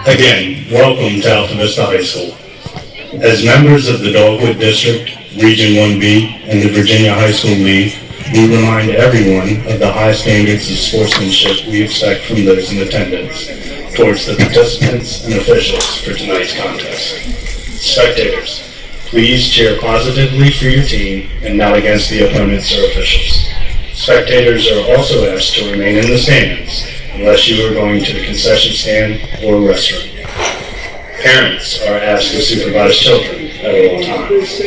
Again, welcome to Altavista High School. As members of the Dogwood District, Region 1B, and the Virginia High School League, we remind everyone of the high standards of sportsmanship we expect from those in attendance towards the participants and officials for tonight's contest. Spectators, please cheer positively for your team and not against the opponents or officials. Spectators are also asked to remain in the stands unless you are going to the concession stand or restroom. Parents are asked to supervise children at all times.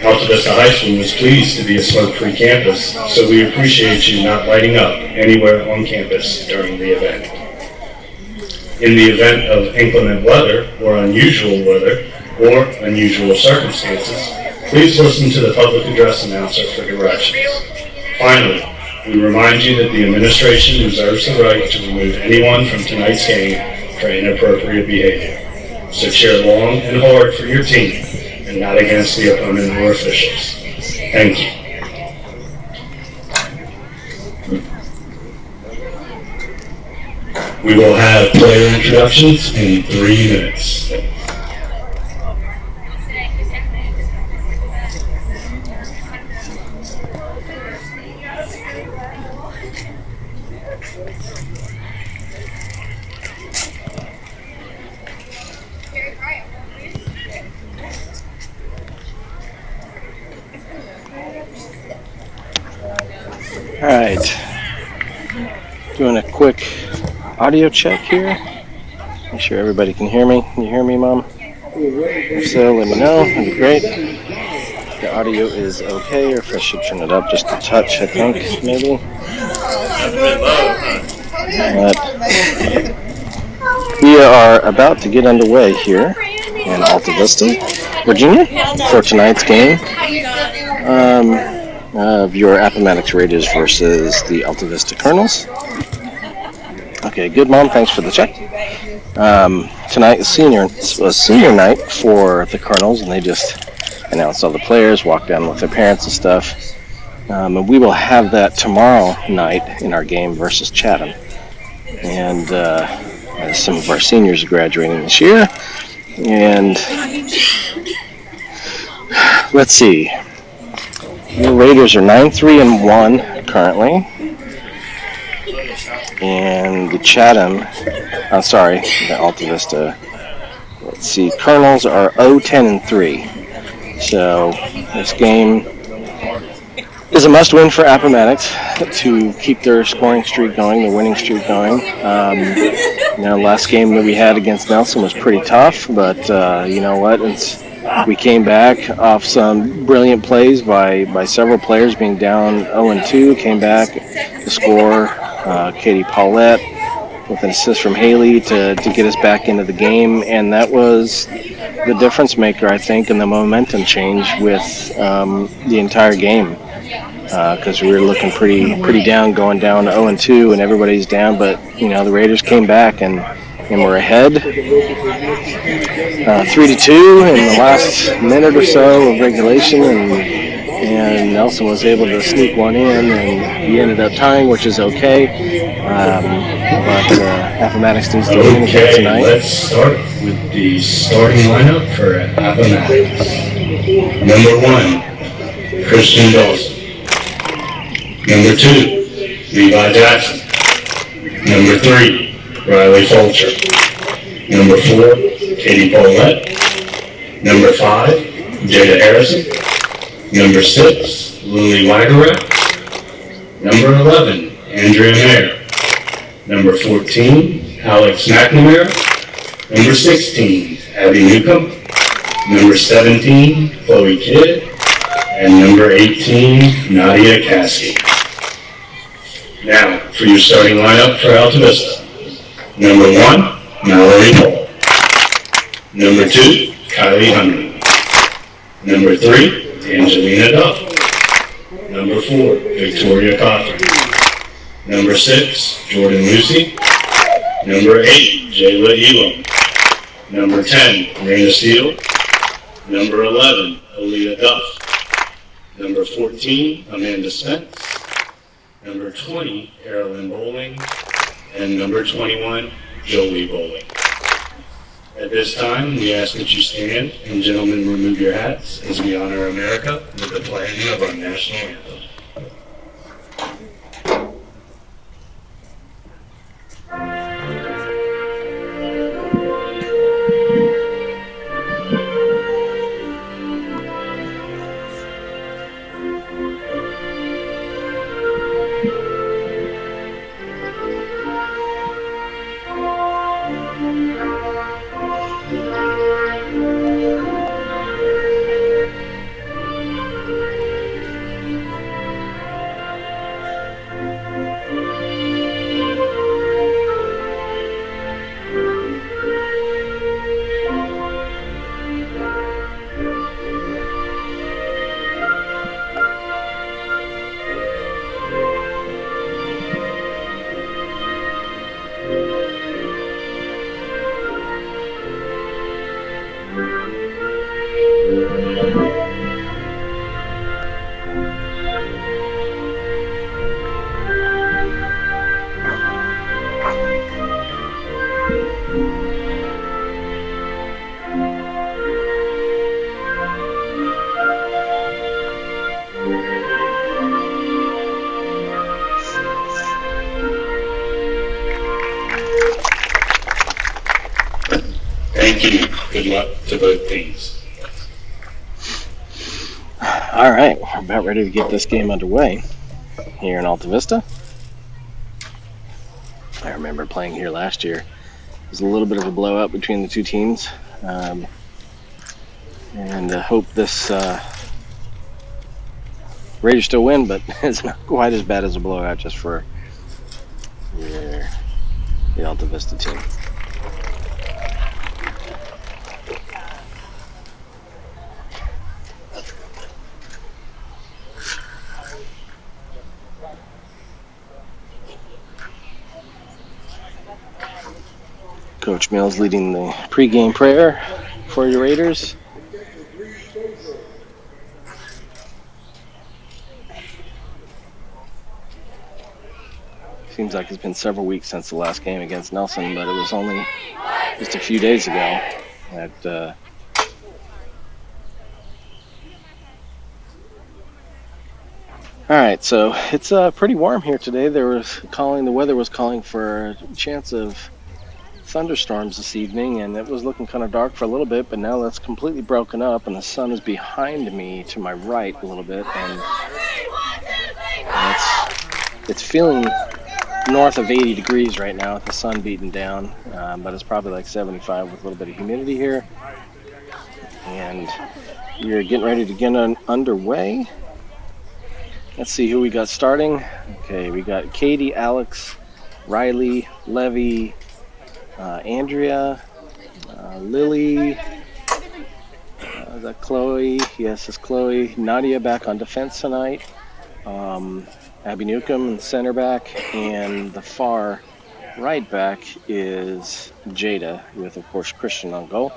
Altavista High School is pleased to be a smoke-free campus, so we appreciate you not lighting up anywhere on campus during the event. In the event of inclement weather or unusual weather or unusual circumstances, please listen to the public address announcer for directions. Finally, we remind you that the administration reserves the right to remove anyone from tonight's game for inappropriate behavior. So cheer long and hard for your team and not against the opponent or officials. Thank you. We will have player introductions in 3 minutes. All right, doing a quick audio check here. Make sure everybody can hear me. Can you hear me, Mom? If so, let me know. That'd be great. The audio is okay, or if I should turn it up just a touch, I think, maybe. We are about to get underway here in Altavista, Virginia, for tonight's game of your Appomattox Raiders versus the Altavista Colonels. Okay, good, Mom. Thanks for the check. Tonight is senior night for the Colonels, and they just announced all the players, walked down with their parents and stuff. And we will have that tomorrow night in our game versus Chatham. And some of our seniors are graduating this year. And let's see. The Raiders are 9-3-1 currently. And the the Altavista, let's see, Colonels are 0-10-3. So this game is a must-win for Appomattox to keep their scoring streak going, their winning streak going. Last game that we had against Nelson was pretty tough, but you know what? We came back off some brilliant plays by several players being down 0-2, came back to score. Katie Paulette with an assist from Haley to get us back into the game, and that was the difference maker, I think, in the momentum change with the entire game, because we were looking pretty down, going down 0-2, and everybody's down, but the Raiders came back and we're ahead 3-2 in the last minute or so of regulation, and Nelson was able to sneak one in, and he ended up tying, which is okay. But Appomattox needs to win again tonight. Let's start with the starting lineup for Appomattox. Number 1, Christian Dawson. Number 2, Levi Jackson. Number 3, Riley Fulcher. Number 4, Katie Paulette. Number 5, Jada Harrison. Number 6, Lily Wagerack. Number 11, Andrea Mayer. Number 14, Alex McNamara. Number 16, Abby Newcomb. Number 17, Chloe Kidd. And number 18, Nadia Caskey. Now, for your starting lineup for Altavista. Number 1, Mallory Paul. Number 2, Kylie Hundley. Number 3, Angelina Duff. Number 4, Victoria Cochran. Number 6, Jordan Lucy. Number 8, Jayla Elam. Number 10, Raina Steele. Number 11, Aaliyah Duff. Number 14, Amanda Spence. Number 20, Erilyn Bowling. And number 21, Jolie Bowling. At this time, we ask that you stand and gentlemen remove your hats as we honor America with the playing of our national anthem. Thank you. Good luck to both teams. All right, we're about ready to get this game underway here in Altavista. I remember playing here last year. It was a little bit of a blowout between the two teams. And I hope this Raiders still win, but it's not quite as bad as a blowout just for the Altavista team. Coach Mills leading the pregame prayer for your Raiders. Seems like it's been several weeks since the last game against Nelson, but it was only just a few days ago that all right, so it's pretty warm here today. The weather was calling for a chance of thunderstorms this evening, and it was looking kind of dark for a little bit, but now that's completely broken up, and the sun is behind me to my right a little bit, and it's feeling north of 80 degrees right now with the sun beating down, but it's probably like 75 with a little bit of humidity here, and we're getting ready to get underway. Let's see who we got starting. Okay, we got Katie, Alex, Riley, Levy, Andrea, Lily, is that Chloe? Yes, it's Chloe. Nadia back on defense tonight. Abby Newcomb, center back, and the far right back is Jada, with, of course, Christian on goal.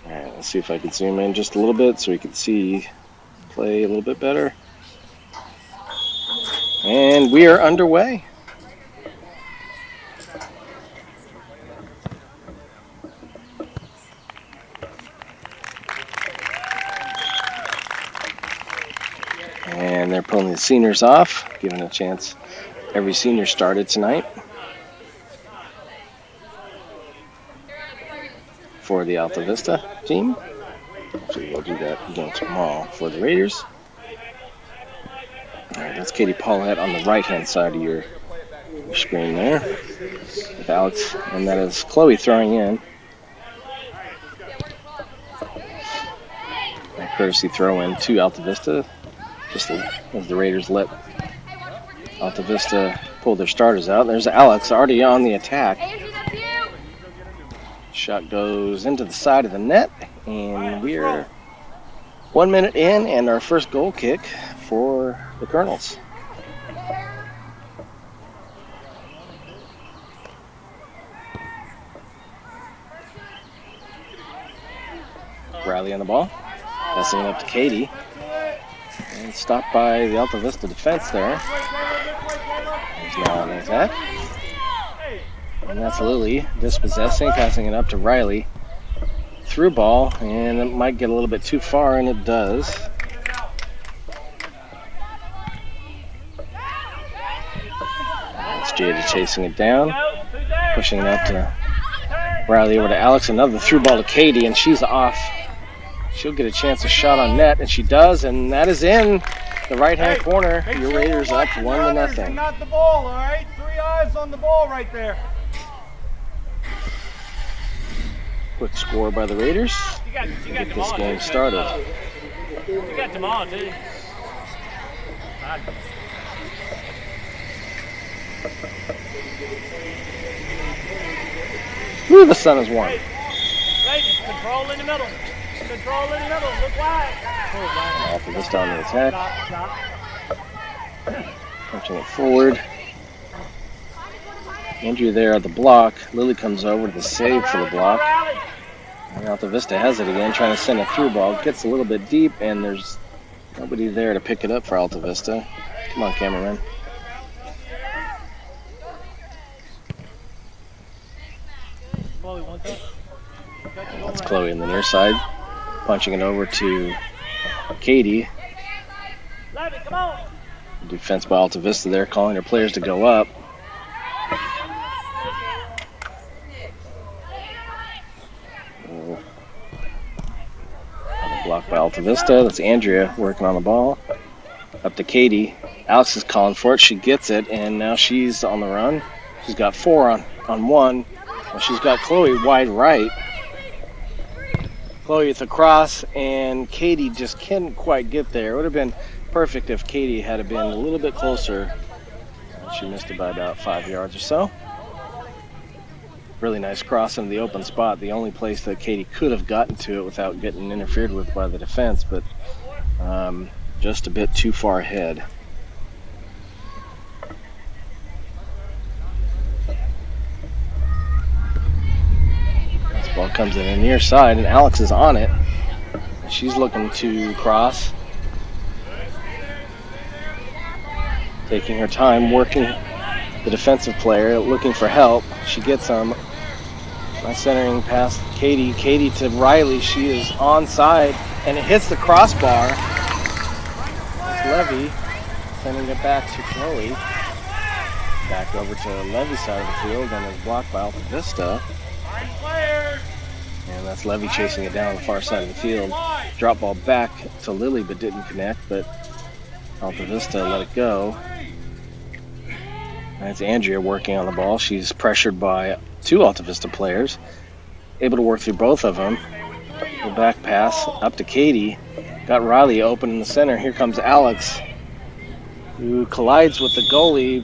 All right, let's see if I can zoom in just a little bit so we can see play a little bit better. And we are underway. And they're pulling the seniors off, giving a chance. Every senior started tonight for the Altavista team. Actually, we'll do that again tomorrow for the Raiders. All right, that's Katie Paulette on the right-hand side of your screen there with Alex, and that is Chloe throwing in. A courtesy throw in to Altavista, just as the Raiders let Altavista pull their starters out. There's Alex already on the attack. Shot goes into the side of the net, and we're 1 minute in, and our first goal kick for the Colonels. Riley on the ball. Passing it up to Katie. And stopped by the Altavista defense there. He's now on the attack. And that's Lily dispossessing, passing it up to Riley. Through ball, and it might get a little bit too far, and it does. That's Jada chasing it down, pushing it up to Riley, over to Alex. Another through ball to Katie, and she's off. She'll get a chance to shot on net, and she does, and that is in the right-hand corner. Your Raiders up 1-0. Not the ball, all right? 3 eyes on the ball right there. Quick score by the Raiders. You got Get this game started. You got them all, dude. Woo, the sun is warm. Ladies, control in the middle. Control in the middle. Look wide. After this down the attack. Punching it forward. Andrew there at the block. Lily comes over to the save for the block. And Altavista has it again, trying to send a through ball. Gets a little bit deep, and there's nobody there to pick it up for Altavista. Come on, cameraman. That's Chloe on the near side. Punching it over to Katie. Defense by Altavista there, calling her players to go up. Blocked by Altavista. That's Andrea working on the ball. Up to Katie. Alex is calling for it. She gets it, and now she's on the run. She's got 4 on 1. Well, she's got Chloe wide right. Chloe at the cross, and Katie just couldn't quite get there. It would have been perfect if Katie had been a little bit closer. She missed it by about 5 yards or so. Really nice cross into the open spot. The only place that Katie could have gotten to it without getting interfered with by the defense, but just a bit too far ahead. This ball comes in the near side, and Alex is on it. She's looking to cross. Taking her time, working the defensive player, looking for help. She gets some. Nice centering past Katie. Katie to Riley. She is onside, and it hits the crossbar. It's Levy sending it back to Chloe. Back over to Levy's side of the field, and is blocked by Altavista. And that's Levy chasing it down the far side of the field. Drop ball back to Lily, but didn't connect, but Altavista let it go. That's Andrea working on the ball. She's pressured by 2 Altavista players. Able to work through both of them. The back pass up to Katie. Got Riley open in the center. Here comes Alex, who collides with the goalie.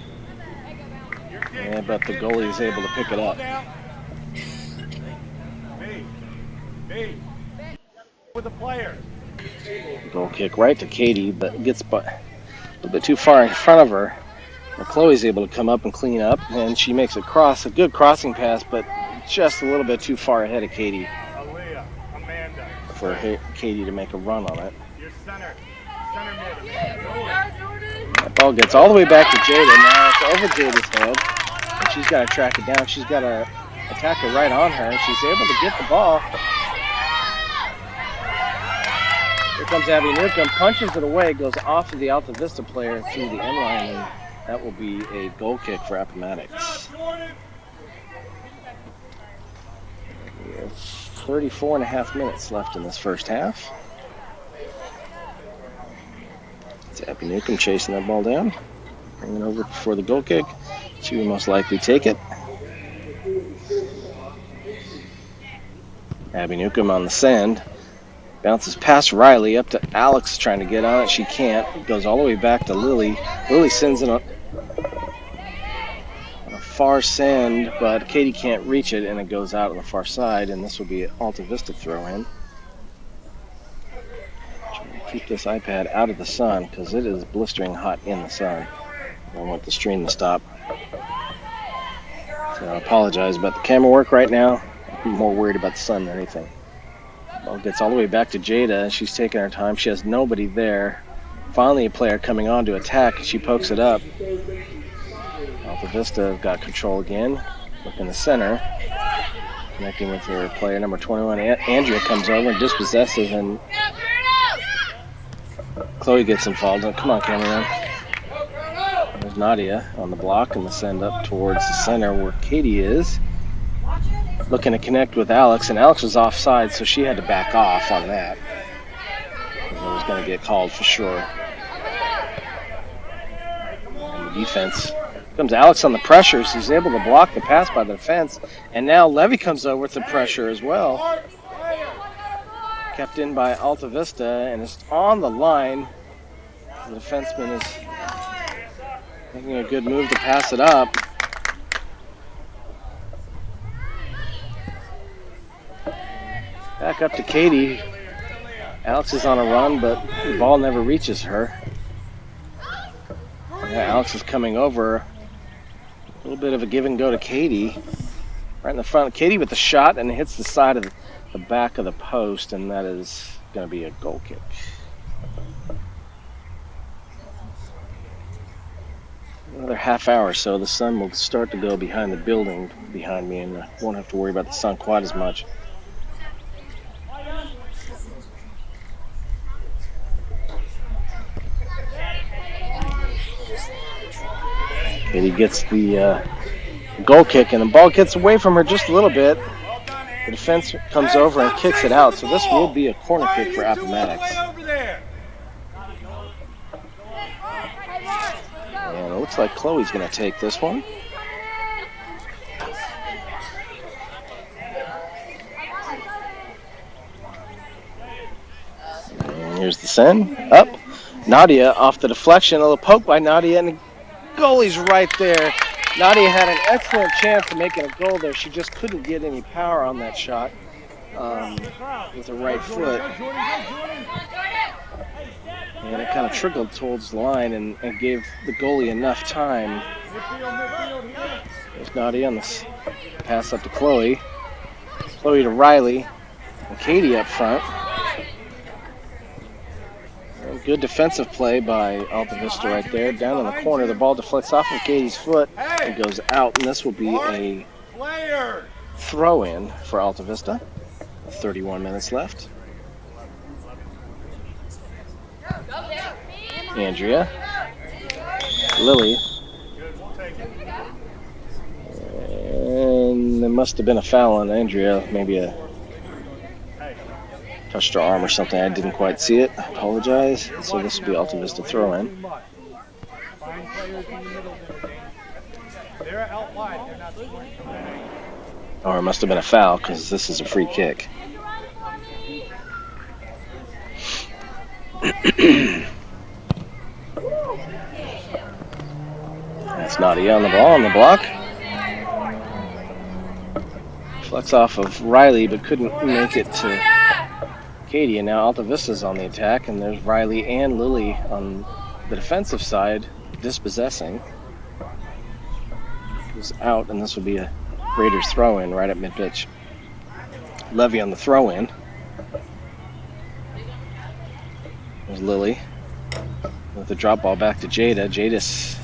Yeah, but the goalie is able to pick it up. With the player. Goal kick right to Katie, but gets a little bit too far in front of her. But Chloe's able to come up and clean up, and she makes a good crossing pass, but just a little bit too far ahead of Katie for Katie to make a run on it. That ball gets all the way back to Jada. Now it's over Jada's head, and she's got to track it down. She's got to attack her right on her, and she's able to get the ball. Here comes Abby Newcomb, punches it away, goes off of the Altavista player through the end line, and that will be a goal kick for Appomattox. We have 34 and a half minutes left in this first half. It's Abby Newcomb chasing that ball down, bringing it over for the goal kick. She will most likely take it. Abby Newcomb on the send. Bounces past Riley, up to Alex trying to get on it. She can't. It goes all the way back to Lily. Lily sends it on a far send, but Katie can't reach it, and it goes out on the far side, and this will be an Altavista throw in. Trying to keep this iPad out of the sun because it is blistering hot in the sun. I want the stream to stop. So I apologize about the camera work right now. I'm more worried about the sun than anything. Ball gets all the way back to Jada. She's taking her time. She has nobody there. Finally, a player coming on to attack. She pokes it up. Altavista got control again. Look in the center. Connecting with her player number 21. Andrea comes over and dispossesses, and Chloe gets involved. Come on, Cameron. There's Nadia on the block and the send up towards the center where Katie is. Looking to connect with Alex, and Alex was offside, so she had to back off on that. It was going to get called for sure. And the defense comes Alex on the pressure, so he's able to block the pass by the defense. And now Levy comes over with the pressure as well. Kept in by Altavista, and it's on the line. The defenseman is making a good move to pass it up. Back up to Katie. Alex is on a run, but the ball never reaches her. Yeah, Alex is coming over. A little bit of a give and go to Katie. Right in the front. Katie with the shot, and it hits the side of the back of the post, and that is going to be a goal kick. Another half hour or so, the sun will start to go behind the building behind me, and I won't have to worry about the sun quite as much. Katie gets the goal kick, and the ball gets away from her just a little bit. The defense comes over and kicks it out, so this will be a corner kick for Appomattox. And it looks like Chloe's going to take this one. And here's the send. Up. Nadia off the deflection. A little poke by Nadia, and the goalie's right there. Nadia had an excellent chance of making a goal there. She just couldn't get any power on that shot with her right foot. And it kind of trickled towards the line and gave the goalie enough time. There's Nadia on this pass up to Chloe. Chloe to Riley. And Katie up front. Good defensive play by Altavista right there. Down in the corner, the ball deflects off of Katie's foot and goes out. And this will be a throw-in for Altavista. 31 minutes left. Andrea. Lily. And there must have been a foul on Andrea. Maybe touched her arm or something. I didn't quite see it. I apologize. So this will be Altavista throw in. Or it must have been a foul because this is a free kick. That's Nadia on the ball on the block. Flex off of Riley, but couldn't make it to Katie. And now Altavista's on the attack, and there's Riley and Lily on the defensive side dispossessing. Goes out, and this will be a Raiders throw-in right at mid-pitch. Levy on the throw-in. There's Lily with the drop ball back to Jada. Jada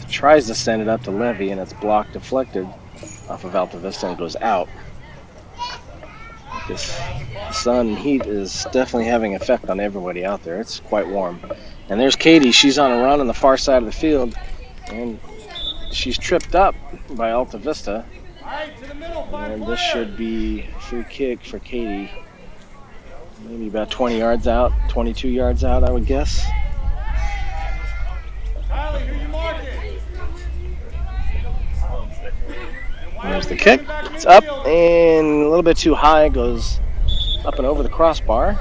tries to send it up to Levy, and it's blocked, deflected off of Altavista, and goes out. This sun and heat is definitely having an effect on everybody out there. It's quite warm. And there's Katie. She's on a run on the far side of the field, and she's tripped up by Altavista. And this should be a free kick for Katie. Maybe about 20 yards out, 22 yards out, I would guess. There's the kick. It's up and a little bit too high. Goes up and over the crossbar.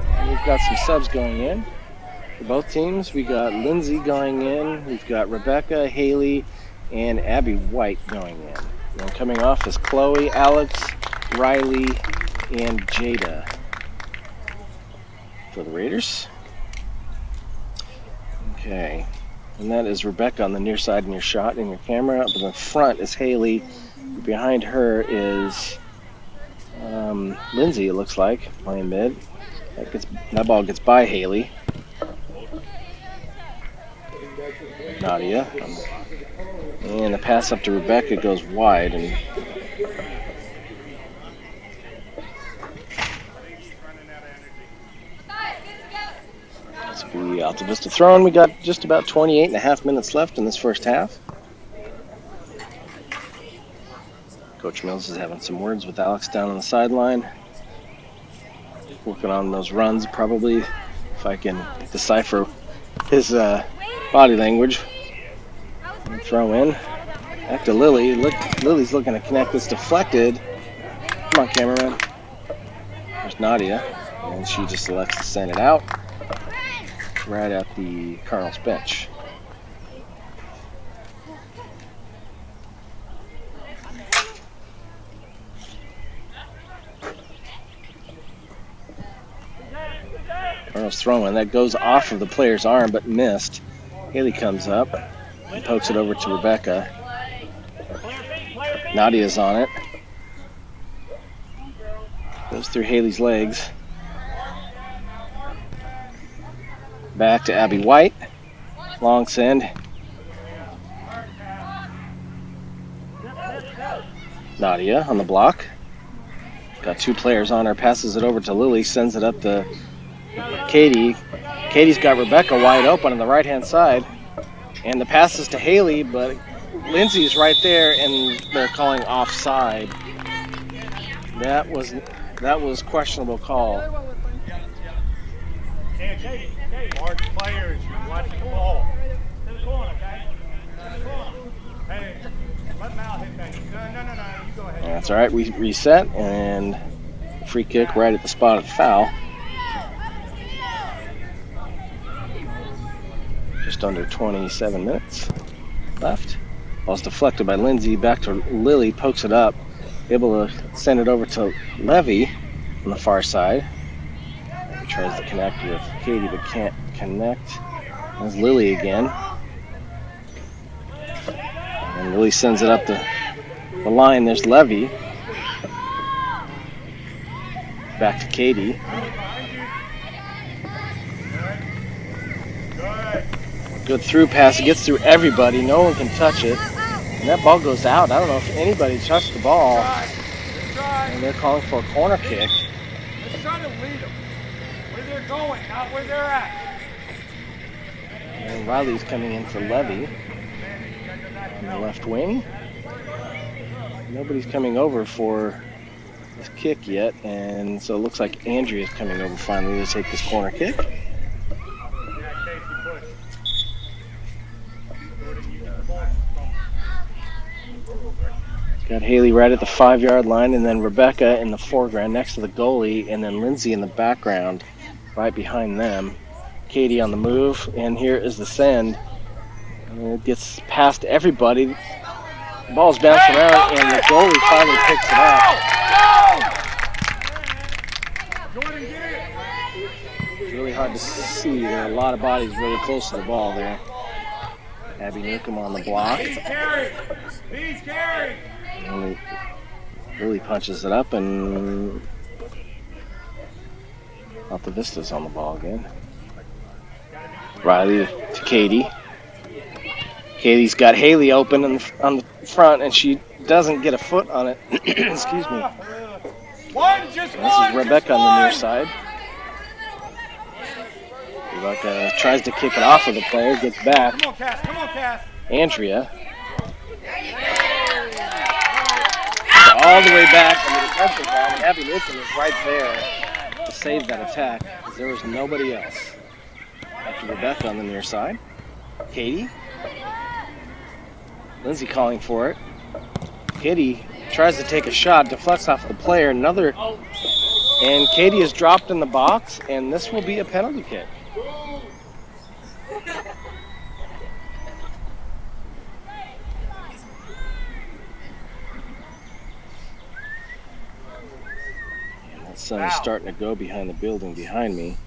And we've got some subs going in for both teams. We got Lindsay going in. We've got Rebecca, Haley, and Abby White going in. And coming off is Chloe, Alex, Riley, and Jada for the Raiders. Okay. And that is Rebecca on the near side in your shot in your camera. Up in the front is Haley. Behind her is Lindsay, it looks like, playing mid. That ball gets by Haley. Nadia. And the pass up to Rebecca goes wide. And it's be Altavista thrown. We got just about 28.5 minutes left in this first half. Coach Mills is having some words with Alex down on the sideline. Working on those runs, probably, if I can decipher his body language. And throw in. Back to Lily. Lily's looking to connect. This deflected. Come on, cameraman. There's Nadia. And she just elects to send it out right at the Cardinals bench. Cardinals throwing. That goes off of the player's arm but missed. Haley comes up and pokes it over to Rebecca. Nadia's on it. Goes through Haley's legs. Back to Abby White. Long send. Nadia on the block. Got two players on her. Passes it over to Lily. Sends it up to Katie. Katie's got Rebecca wide open on the right-hand side. And the pass is to Haley, but Lindsay's right there, and they're calling offside. That was questionable call. Okay, large players, you're watching the ball. To the corner, okay? To the corner. Hey, let Mal hit that. No, you go ahead. That's all right. We reset, and free kick right at the spot of the foul. Just under 27 minutes left. Ball's deflected by Lindsay. Back to Lily. Pokes it up. Able to send it over to Levy on the far side. He tries to connect with Katie but can't connect. There's Lily again. And Lily sends it up the line. There's Levy. Back to Katie. Good through pass. It gets through everybody. No one can touch it. And that ball goes out. I don't know if anybody touched the ball. And they're calling for a corner kick. Let's try to lead them. Where they're going, not where they're at. And Riley's coming in for Levy on the left wing. Nobody's coming over for this kick yet. And so it looks like Andrea's coming over finally to take this corner kick. Got Haley right at the 5-yard line, and then Rebecca in the foreground next to the goalie, and then Lindsay in the background right behind them. Katie on the move, and here is the send. And it gets past everybody. The ball's bouncing around, and the goalie finally picks it up. It's really hard to see. There are a lot of bodies really close to the ball there. Abby Newcomb on the block. He's carried. And Lily punches it up, and Altavista's on the ball again. Riley to Katie. Katie's got Haley open on the front, and she doesn't get a foot on it. Excuse me. This is Rebecca on the near side. Rebecca tries to kick it off of the player, gets back. Come on, Cass. Andrea. All the way back on the defensive line, and Abby Newcomb is right there to save that attack, because there was nobody else. After Rebecca on the near side. Katie. Lindsay calling for it. Katie tries to take a shot, deflects off the player, and Katie is dropped in the box, and this will be a penalty kick. Sun is starting to go behind the building behind me.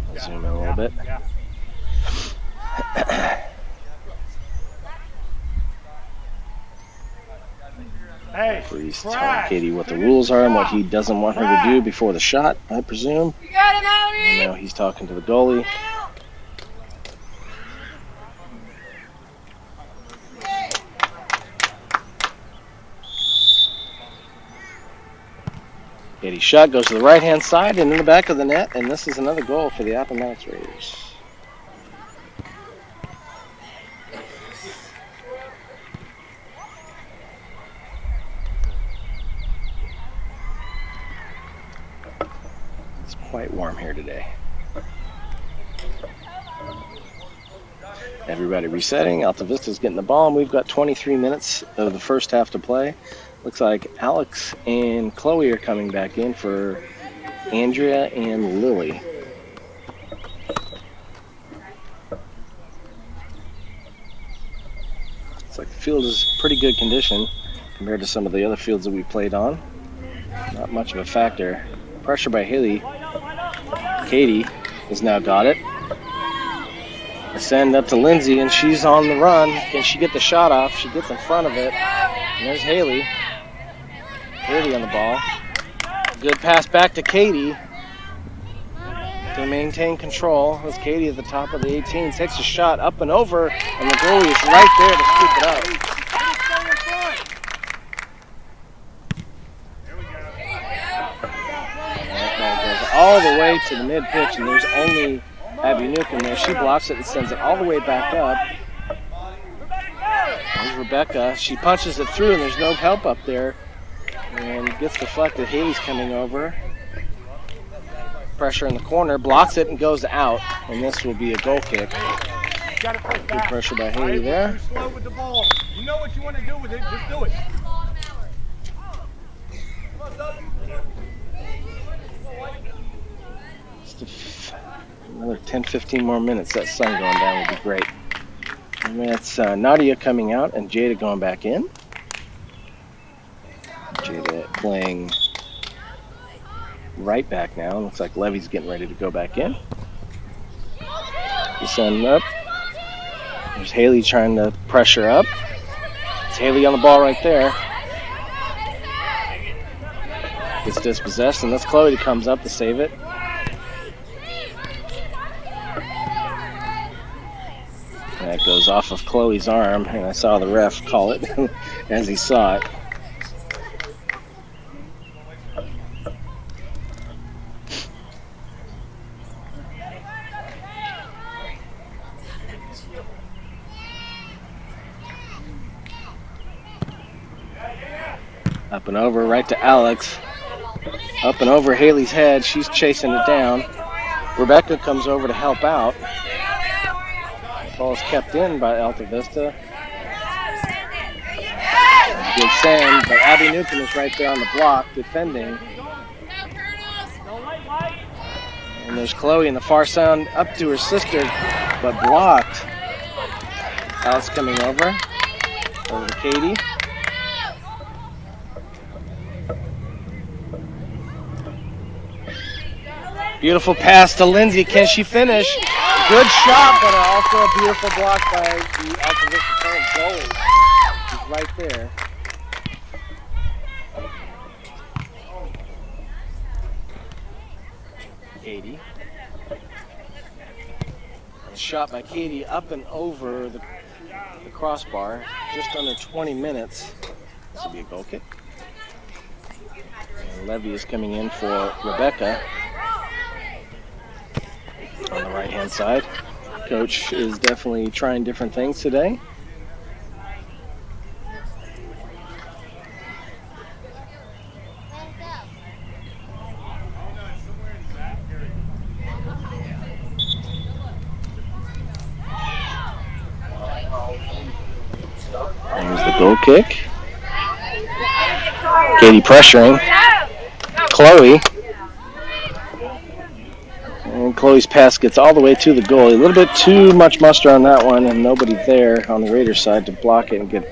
I'll zoom in a little bit. Hey, Referee's telling Katie what the rules are and what he doesn't want her to do before the shot, I presume. And now he's talking to the goalie. Katie's shot goes to the right-hand side and in the back of the net, and this is another goal for the Appomattox Raiders. It's quite warm here today. Everybody resetting. Altavista's getting the ball, and we've got 23 minutes of the first half to play. Looks like Alex and Chloe are coming back in for Andrea and Lily. Looks like the field is pretty good condition compared to some of the other fields that we played on. Not much of a factor. Pressure by Haley. Katie has now got it. Send up to Lindsay, and she's on the run. Can she get the shot off? She gets in front of it. And there's Haley. Haley on the ball. Good pass back to Katie to maintain control. As Katie at the top of the 18 takes a shot up and over, and the goalie is right there to scoop it up. That ball goes all the way to the mid-pitch, and there's only Abby Newcomb there. She blocks it and sends it all the way back up. There's Rebecca. She punches it through, and there's no help up there. And gets deflected. Haley's coming over. Pressure in the corner. Blocks it and goes out. And this will be a goal kick. Good pressure by Haley there. Slow with the ball. You know what you want to do with it. Just do it. Another 10-15 more minutes. That sun going down would be great. And that's Nadia coming out and Jada going back in. Jada playing right back now. Looks like Levy's getting ready to go back in. You send up. There's Haley trying to pressure up. It's Haley on the ball right there. Gets dispossessed, and that's Chloe that comes up to save it. That goes off of Chloe's arm, and I saw the ref call it as he saw it. Up and over, right to Alex. Up and over Haley's head. She's chasing it down. Rebecca comes over to help out. Ball is kept in by Altavista. Good send, but Abby Newcomb is right there on the block defending. And there's Chloe in the far side up to her sister, but blocked. Alex coming over to Katie. Beautiful pass to Lindsay. Can she finish? Good shot, but also a beautiful block by the Altavista goalie. He's right there. Katie. A shot by Katie up and over the crossbar. Just under 20 minutes. This will be a goal kick. And Levy is coming in for Rebecca. On the right-hand side. Coach is definitely trying different things today. There's the goal kick. Katie pressuring. Chloe. And Chloe's pass gets all the way to the goalie. A little bit too much muster on that one, and nobody there on the Raiders side to block it and get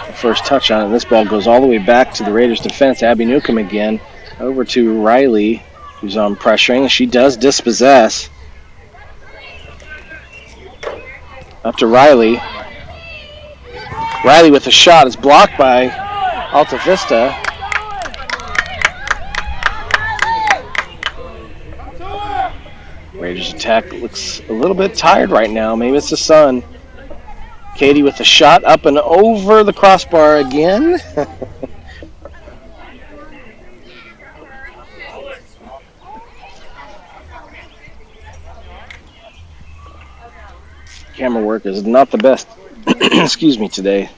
the first touch on it. This ball goes all the way back to the Raiders defense. Abby Newcomb again. Over to Riley, who's on pressuring. She does dispossess. Up to Riley. Riley with a shot is blocked by Altavista. Raiders attack looks a little bit tired right now. Maybe it's the sun. Katie with the shot up and over the crossbar again. Camera work is not the best. Excuse me today.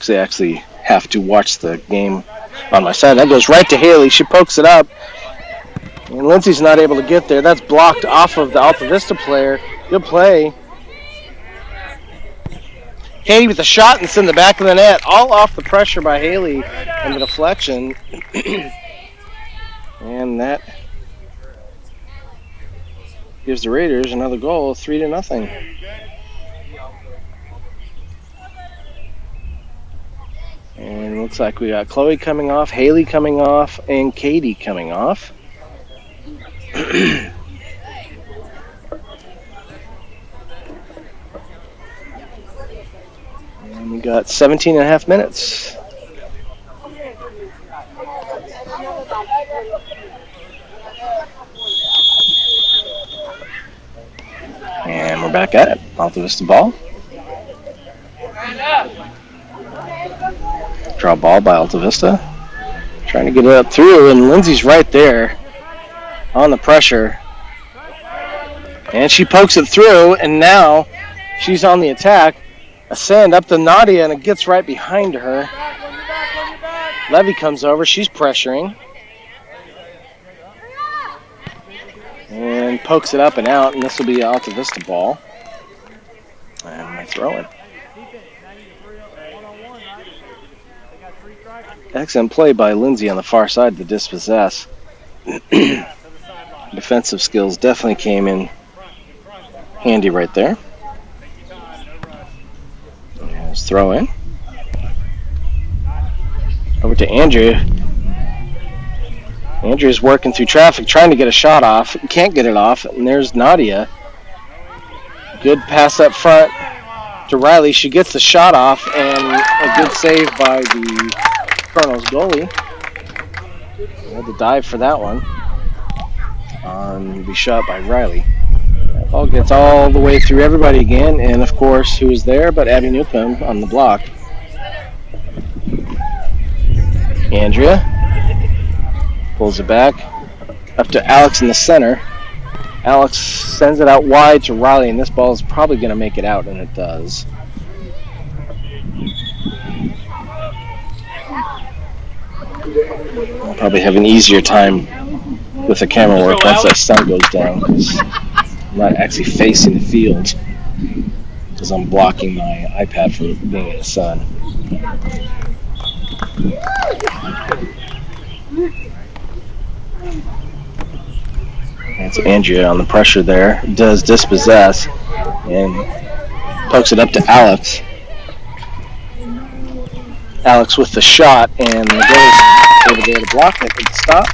Actually have to watch the game on my side. That goes right to Haley. She pokes it up. And Lindsay's not able to get there. That's blocked off of the Altavista player. Good play. Katie with a shot and it's in the back of the net. All off the pressure by Haley and the deflection. And that gives the Raiders another goal, 3-0. And it looks like we got Chloe coming off, Haley coming off, and Katie coming off. And we got 17 and a half minutes. And we're back at it. Altavista ball. Draw ball by Altavista. Trying to get it up through, and Lindsay's right there on the pressure. And she pokes it through, and now she's on the attack. A send up to Nadia, and it gets right behind her. Levy comes over. She's pressuring. And pokes it up and out, and this will be an Altavista ball. And they throw it. Excellent play by Lindsay on the far side to dispossess. Defensive skills definitely came in handy right there. Let's throw in. Over to Andrea. Andrea's working through traffic, trying to get a shot off. Can't get it off, and there's Nadia. Good pass up front to Riley. She gets the shot off, and a good save by the Colonel's goalie. Had to dive for that one. On the shot by Riley. That ball gets all the way through everybody again, and of course, who was there but Abby Newcomb on the block. Andrea pulls it back up to Alex in the center. Alex sends it out wide to Riley, and this ball is probably going to make it out, and it does. I'll probably have an easier time with the camera work once that sun goes down, because I'm not actually facing the field, because I'm blocking my iPad from being in the sun. That's Andrea on the pressure there. Does dispossess and pokes it up to Alex. Alex with the shot, and the goalie's over there to block it and stop.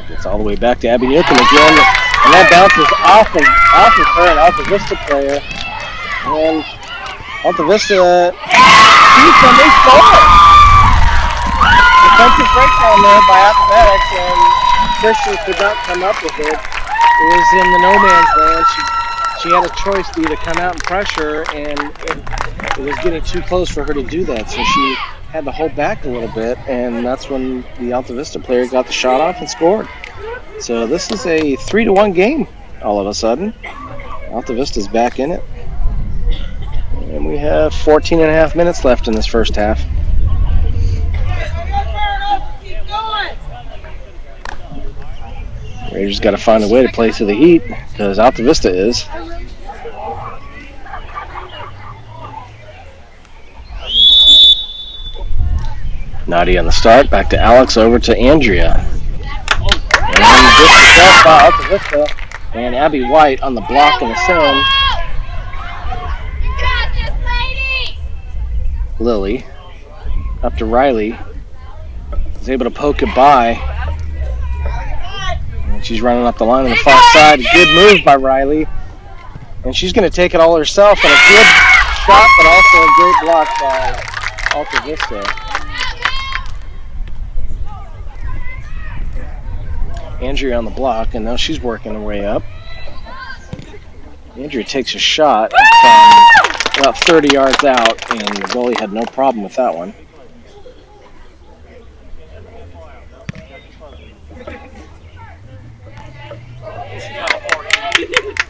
Gets all the way back to Abby Newcomb again, and that bounces off of her, an Altavista player. And Altavista, they score! Defensive breakdown there by Appomattox, and Christian could not come up with it. It was in the no man's land. She had a choice to either come out and pressure, and it was getting too close for her to do that. So she had to hold back a little bit, and that's when the Altavista player got the shot off and scored. So this is a 3-1 game all of a sudden. Altavista's back in it. And we have 14 and a half minutes left in this first half. Raiders got to find a way to play to the heat, because Altavista is. Nadia on the start, back to Alex, over to Andrea. And dispossessed by Altavista, and Abby White on the block and the send. Lily, up to Riley. is able to poke it by. And she's running up the line on the far side. Good move by Riley. And she's going to take it all herself. And a good shot, but also a great block by Altavista. Andrea on the block, and now she's working her way up. Andrea takes a shot from about 30 yards out, and the goalie had no problem with that one.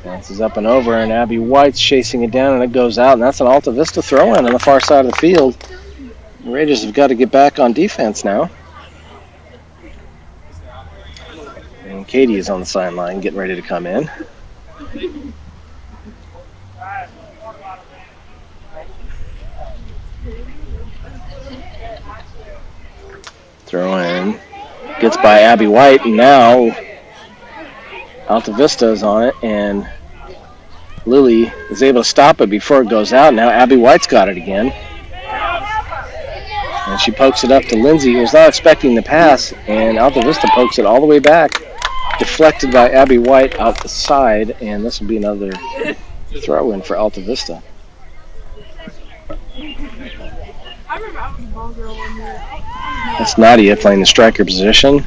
Bounces up and over, and Abby White's chasing it down, and it goes out, and that's an Altavista throw-in on the far side of the field. The Raiders have got to get back on defense now. And Katie is on the sideline getting ready to come in. Throw-in. Gets by Abby White, and now Altavista is on it, and Lily is able to stop it before it goes out. Now Abby White's got it again. And she pokes it up to Lindsay, who's not expecting the pass, and Altavista pokes it all the way back. Deflected by Abby White out the side, and this will be another throw-in for Altavista. That's Nadia playing the striker position.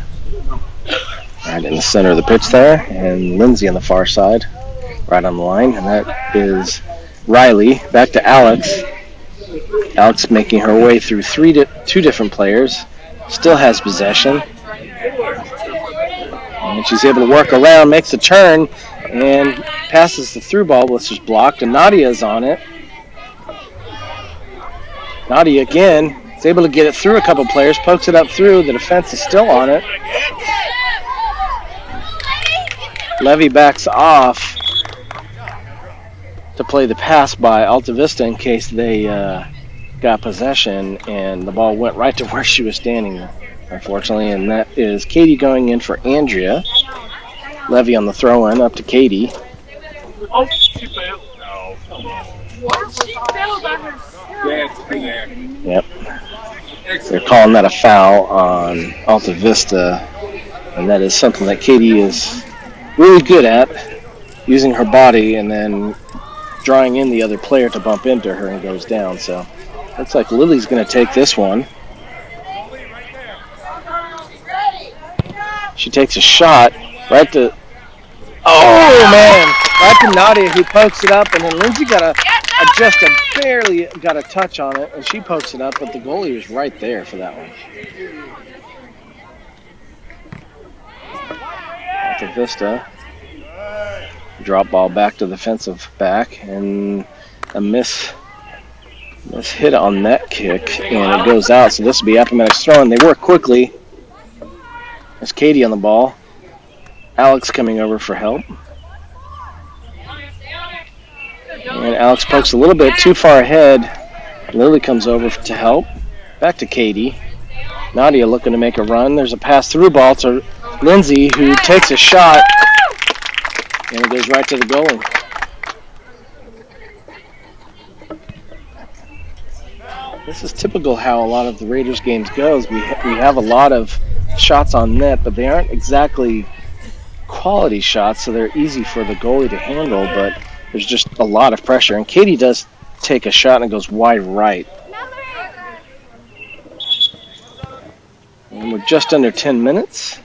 Right in the center of the pitch there, and Lindsay on the far side, right on the line, and that is Riley. Back to Alex. Alex making her way through two different players, still has possession, and she's able to work around, makes a turn, and passes the through ball, which is blocked, and Nadia is on it. Nadia again is able to get it through a couple players, pokes it up through, the defense is still on it. Levy backs off to play the pass by Altavista in case they got possession, and the ball went right to where she was standing, unfortunately, and that is Katie going in for Andrea. Levy on the throw-in up to Katie. Oh, she failed. Yep. They're calling that a foul on Altavista, and that is something that Katie is really good at, using her body and then drawing in the other player to bump into her and goes down. So looks like Lily's going to take this one. She takes a shot right to, oh man, right to Nadia, who pokes it up, and then Lindsay barely got a touch on it, and she pokes it up, but the goalie was right there for that one. Altavista, drop ball back to the defensive back, and a miss hit on that kick, and it goes out, so this will be Appomattox throwing. They work quickly. There's Katie on the ball. Alex coming over for help. And Alex pokes a little bit too far ahead. Lily comes over to help. Back to Katie. Nadia looking to make a run. There's a pass-through ball to Lindsay, who takes a shot, and it goes right to the goal. This is typical how a lot of the Raiders games goes. We have a lot of shots on net, but they aren't exactly quality shots, so they're easy for the goalie to handle, but there's just a lot of pressure. And Katie does take a shot, and it goes wide right. And we're just under 10 minutes.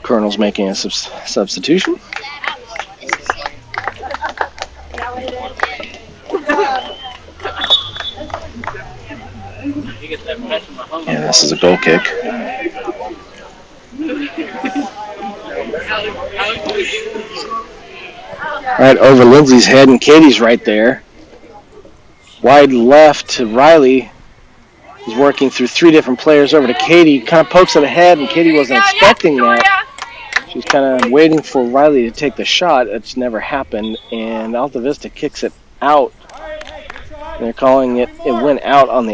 Colonel's making a substitution. Yeah, this is a goal kick. Right over Lindsay's head, and Katie's right there. Wide left to Riley. He's working through three different players over to Katie. Kind of pokes it ahead, and Katie wasn't expecting that. She's kind of waiting for Riley to take the shot. It's never happened, and Altavista kicks it out. They're calling it went out on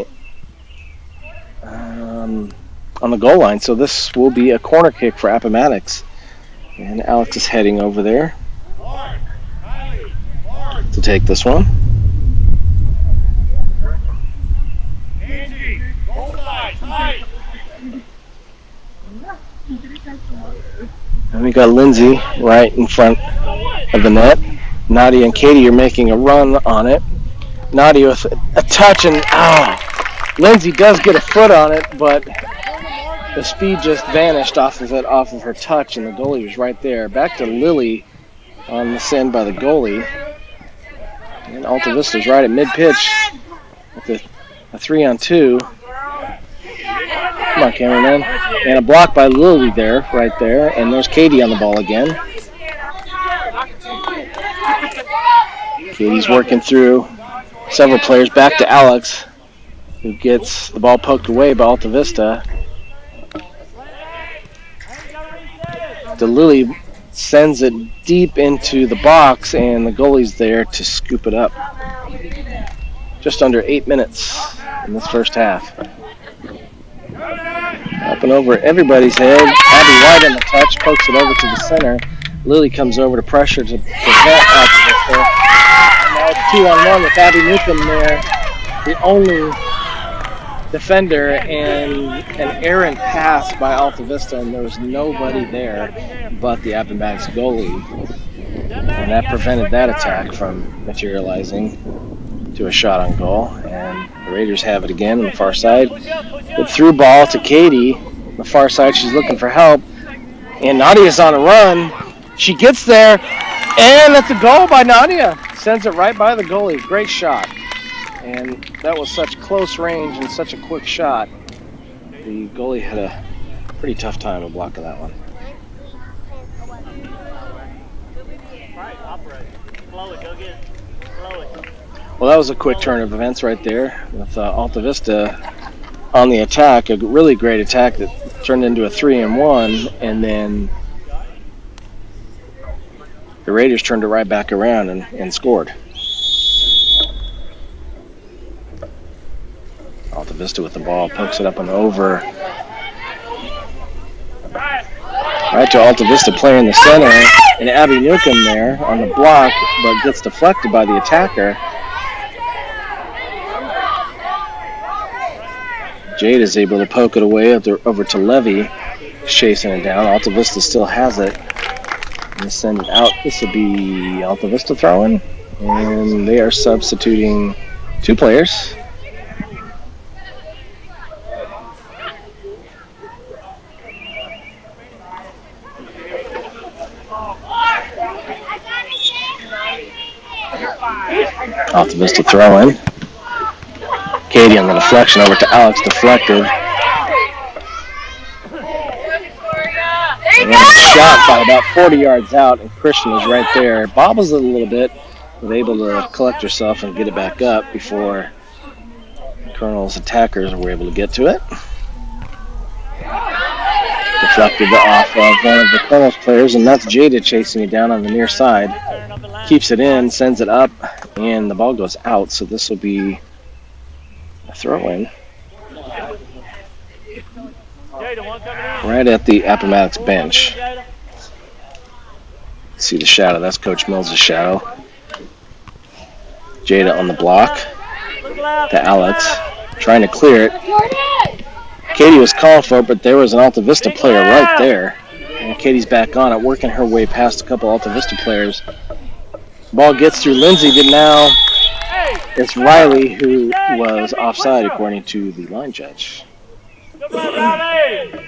the goal line, so this will be a corner kick for Appomattox. And Alex is heading over there to take this one. And we got Lindsay right in front of the net. Nadia and Katie are making a run on it. Nadia with a touch, and Lindsay does get a foot on it, but the speed just vanished off of her touch, and the goalie was right there. Back to Lily on the send by the goalie. And Altavista's right at mid-pitch with a 3-on-2. Come on, cameraman. And a block by Lily there, right there. And there's Katie on the ball again. Katie's working through several players. Back to Alex, who gets the ball poked away by Altavista. Lily sends it deep into the box, and the goalie's there to scoop it up. Just under 8 minutes in this first half. Up and over everybody's head. Abby White on the touch, pokes it over to the center. Lily comes over to pressure to prevent Altavista. And now it's 2-on-1 with Abby Newcomb there. The only defender, and an errant pass by Altavista, and there was nobody there but the Appomattox goalie. And that prevented that attack from materializing to a shot on goal. And the Raiders have it again on the far side. The through ball to Katie. On the far side, she's looking for help. And Nadia's on a run. She gets there, and that's a goal by Nadia. Sends it right by the goalie. Great shot. And that was such close range and such a quick shot. The goalie had a pretty tough time of blocking that one. Well, that was a quick turn of events right there with Altavista on the attack. A really great attack that turned into a 3-on-1, and then the Raiders turned it right back around and scored. Altavista with the ball, pokes it up and over. Right to Altavista playing the center, and Abby Newcomb there on the block, but gets deflected by the attacker. Jade is able to poke it away over to Levy, chasing it down. Altavista still has it. And send it out. This will be Altavista throwing, and they are substituting 2 players. Altavista throwing. Katie on the deflection over to Alex, deflected. And shot by about 40 yards out, and Christian was right there. Bobbles it a little bit, was able to collect herself and get it back up before Colonel's attackers were able to get to it. Deflected off of one of the Colonel's players, and that's Jada chasing it down on the near side. Keeps it in, sends it up, and the ball goes out, so this will be a throw-in. Right at the Appomattox bench. See the shadow, that's Coach Mills' shadow. Jada on the block to Alex, trying to clear it. Katie was calling for it, but there was an Altavista player right there. And Katie's back on it, working her way past a couple Altavista players. Ball gets through Lindsay, but now it's Riley who was offside according to the line judge. I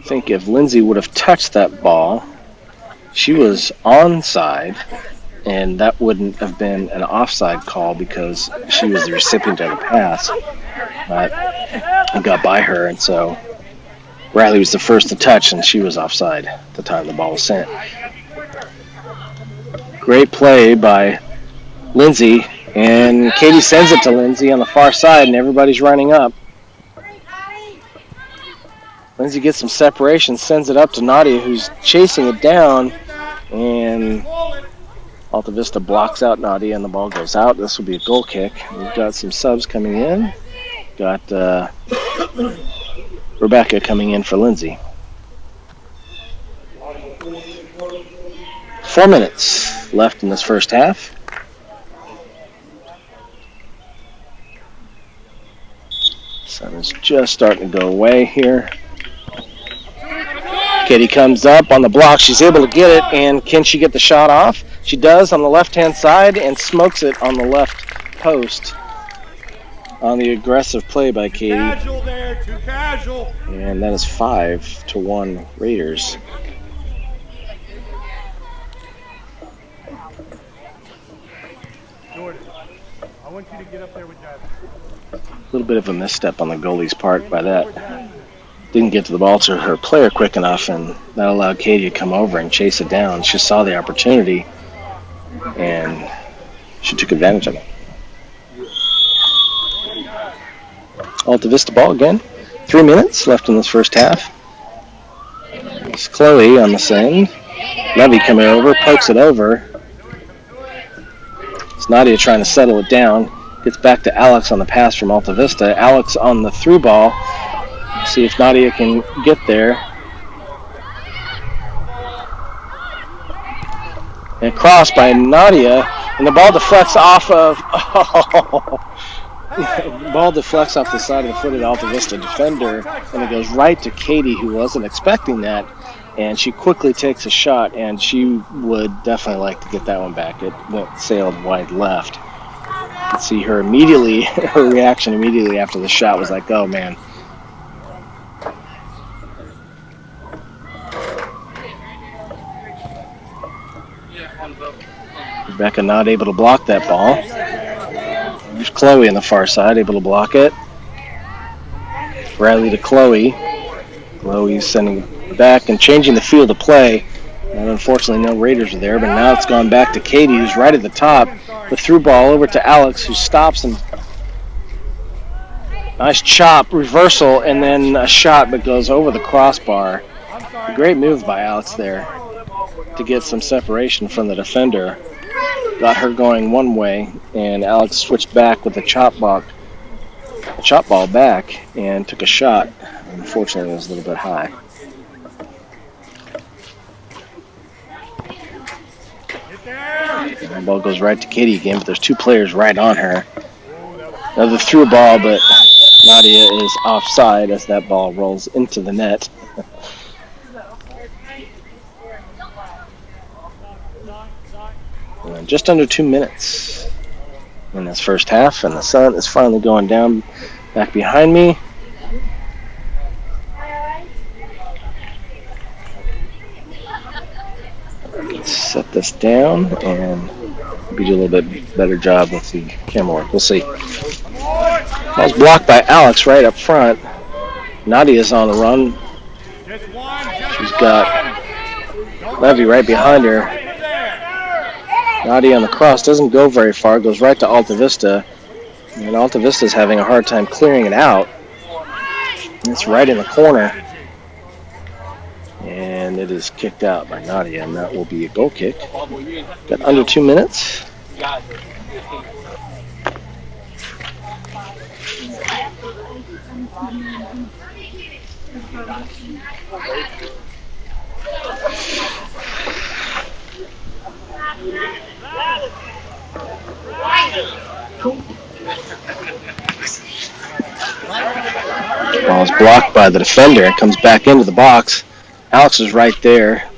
think if Lindsay would have touched that ball, she was onside, and that wouldn't have been an offside call because she was the recipient of the pass. But it got by her, and so Riley was the first to touch, and she was offside at the time the ball was sent. Great play by Lindsay, and Katie sends it to Lindsay on the far side, and everybody's running up. Lindsay gets some separation, sends it up to Nadia, who's chasing it down, and Altavista blocks out Nadia, and the ball goes out. This will be a goal kick. We've got some subs coming in. Got Rebecca coming in for Lindsay. 4 minutes left in this first half. Sun is just starting to go away here. Katie comes up on the block. She's able to get it, and can she get the shot off? She does on the left-hand side and smokes it on the left post on the aggressive play by Katie. Casual there, too casual. And that is 5-1 Raiders. Jordan, I want you to get up there with Jasmine. A little bit of a misstep on the goalie's part by that. Didn't get to the ball to her player quick enough, and that allowed Katie to come over and chase it down. She saw the opportunity, and she took advantage of it. Altavista ball again. 3 minutes left in this first half. It's Chloe on the send. Levy coming over, pokes it over. It's Nadia trying to settle it down. Gets back to Alex on the pass from Altavista. Alex on the through ball. See if Nadia can get there. And crossed by Nadia, and the ball deflects off of. The ball deflects off the side of the foot of the Altavista defender, and it goes right to Katie, who wasn't expecting that. And she quickly takes a shot, and she would definitely like to get that one back. It sailed wide left. You can see her immediately, her reaction immediately after the shot was like, oh man. Rebecca not able to block that ball. There's Chloe on the far side, able to block it. Riley to Chloe. Chloe sending it back and changing the field of play. And unfortunately, no Raiders are there, but now it's gone back to Katie, who's right at the top. The through ball over to Alex, who stops and nice chop, reversal, and then a shot, but goes over the crossbar. A great move by Alex there to get some separation from the defender. Got her going one way, and Alex switched back with the chop ball back and took a shot. Unfortunately, it was a little bit high. And the ball goes right to Katie again, but there's two players right on her. Another through ball, but Nadia is offside as that ball rolls into the net. And just under 2 minutes in this first half, and the sun is finally going down back behind me. Let's set this down and maybe do a little bit better job with the camera work. We'll see. That was blocked by Alex right up front. Nadia's on the run. She's got Levy right behind her. Nadia on the cross doesn't go very far, goes right to Altavista. And Altavista's having a hard time clearing it out. It's right in the corner. And it is kicked out by Nadia, and that will be a goal kick. Got under 2 minutes. Ball is blocked by the defender and comes back into the box. Alex is right there.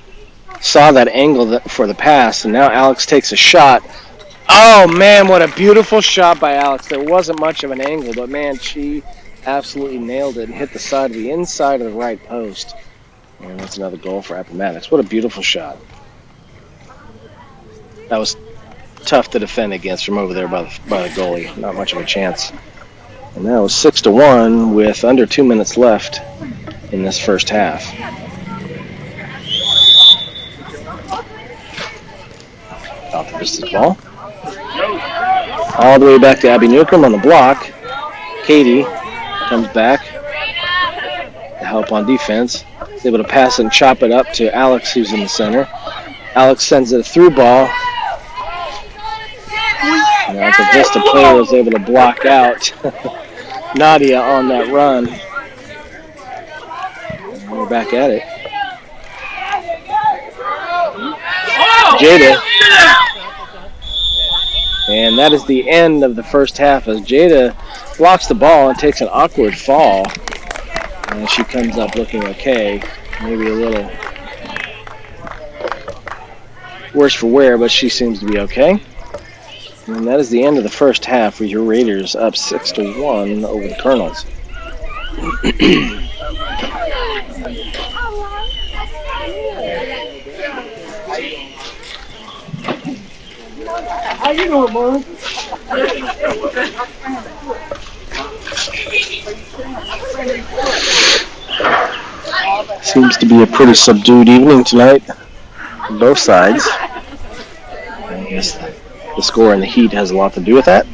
Saw that angle for the pass, and now Alex takes a shot. Oh, man, what a beautiful shot by Alex. There wasn't much of an angle, but, man, she absolutely nailed it and hit the side of the inside of the right post. And that's another goal for Appomattox. What a beautiful shot. That was tough to defend against from over there by the goalie. Not much of a chance. And that was 6-1 with under 2 minutes left in this first half. Altavista's ball. All the way back to Abby Newcomb on the block. Katie comes back to help on defense. Is able to pass it and chop it up to Alex, who's in the center. Alex sends it a through ball. Now the Vista player was able to block out Nadia on that run. And we're back at it. Jada. And that is the end of the first half as Jada blocks the ball and takes an awkward fall. And she comes up looking okay. Maybe a little worse for wear, but she seems to be okay. And that is the end of the first half with your Raiders up 6-1 over the Colonels. How you doing, boy? Seems to be a pretty subdued evening tonight on both sides. I guess the score and the heat has a lot to do with that.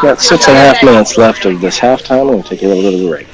Got 6.5 minutes left of this halftime. We'll take a little bit of a break.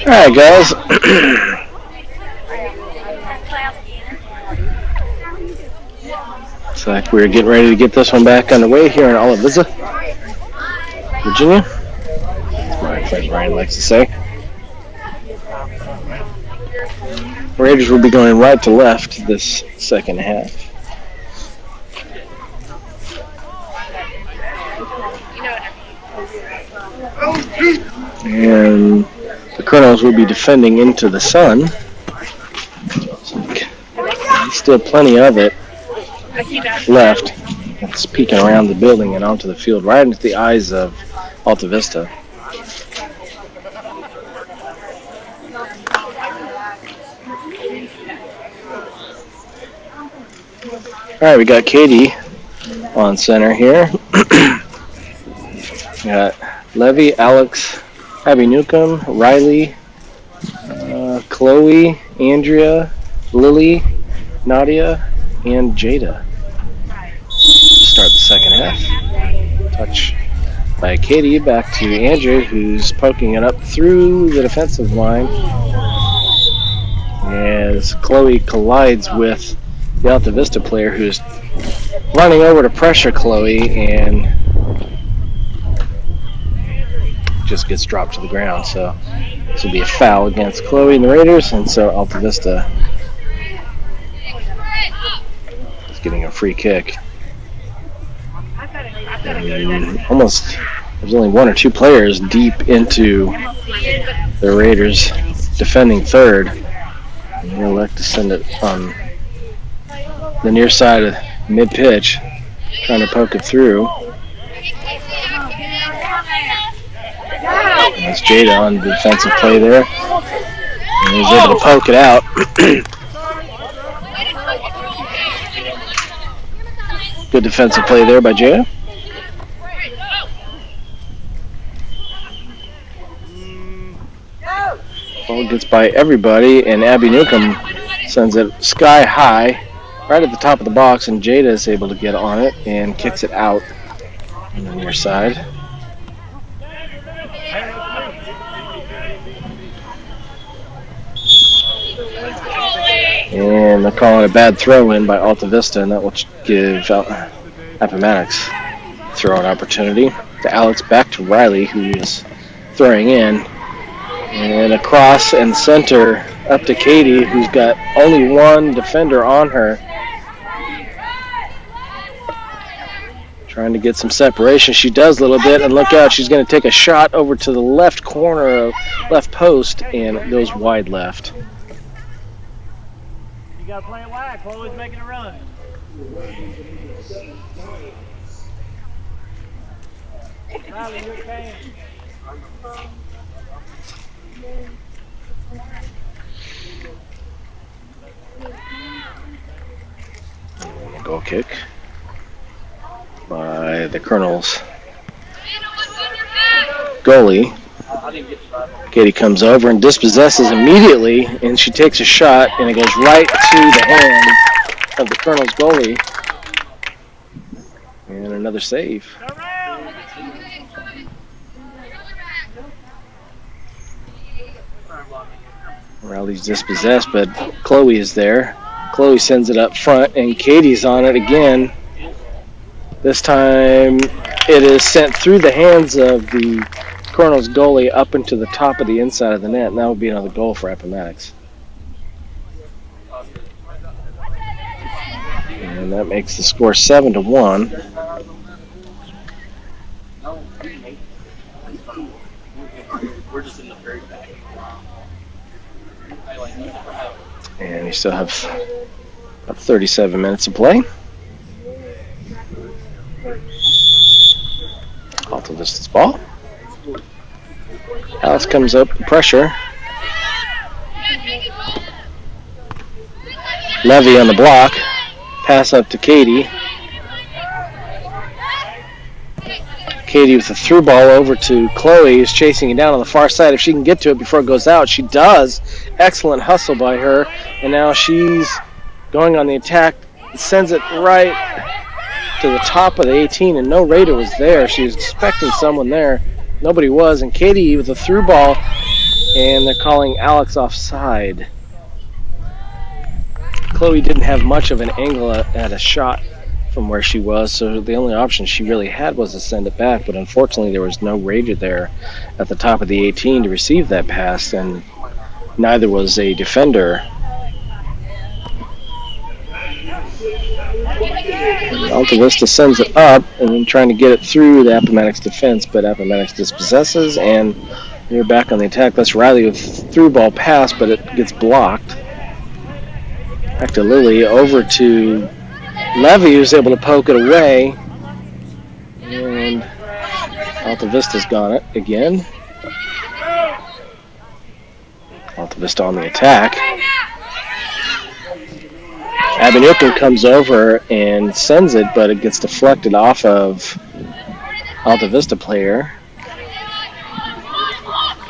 All right, guys. Looks like we're getting ready to get this one back underway here in Altavista, Virginia. As my friend Ryan likes to say. Raiders will be going right to left this second half. And the Colonels will be defending into the sun. Still plenty of it left. It's peeking around the building and onto the field, right into the eyes of Altavista. All right, we got Katie on center here. We got Levy, Alex, Abby Newcomb, Riley, Chloe, Andrea, Lily, Nadia, and Jada. Start the second half. Touch by Katie, back to Andrea, who's poking it up through the defensive line as Chloe collides with the Altavista player, who's running over to pressure Chloe and just gets dropped to the ground. So this will be a foul against Chloe and the Raiders, and so Altavista is getting a free kick. And almost, there's only one or two players deep into the Raiders defending third. And they elect to send it on the near side of mid-pitch, trying to poke it through. And that's Jada on the defensive play there. And he's able to poke it out. Good defensive play there by Jada. Ball gets by everybody, and Abby Newcomb sends it sky high right at the top of the box, and Jada is able to get on it and kicks it out on the near side. And they're calling a bad throw-in by Altavista, and that will give Appomattox throw-in opportunity. To Alex, back to Riley, who is throwing in. And across and center up to Katie, who's got only one defender on her. Trying to get some separation. She does a little bit, and look out, she's going to take a shot over to the left corner of left post, and it goes wide left. You got to play it wide. Chloe's making a run. Riley, you're paying. Goal kick by the Colonels goalie. Katie comes over and dispossesses immediately, and she takes a shot, and it goes right to the hand of the Colonels goalie. And another save. Riley's dispossessed, but Chloe is there. Chloe sends it up front, and Katie's on it again. This time it is sent through the hands of the Colonel's goalie up into the top of the inside of the net, and that would be another goal for Appomattox. And that makes the score 7-1. And you still have about 37 minutes to play. Altavista's ball. Alex comes up, pressure. Levy on the block. Pass up to Katie. Katie with a through ball over to Chloe, who's chasing it down on the far side. If she can get to it before it goes out, she does. Excellent hustle by her. And now she's going on the attack. Sends it right to the top of the 18, and no Raider was there. She was expecting someone there. Nobody was, and Katie with a through ball, and they're calling Alex offside. Chloe didn't have much of an angle at a shot from where she was, so the only option she really had was to send it back, but unfortunately there was no Raider there at the top of the 18 to receive that pass, and neither was a defender. Altavista sends it up and then trying to get it through the Appomattox defense, but Appomattox dispossesses, and they're back on the attack. That's Riley with through ball pass, but it gets blocked. Back to Lily, over to Levy, who's able to poke it away, and Altavista's got it again. Altavista on the attack. Abby Newcomb comes over and sends it, but it gets deflected off of Altavista player.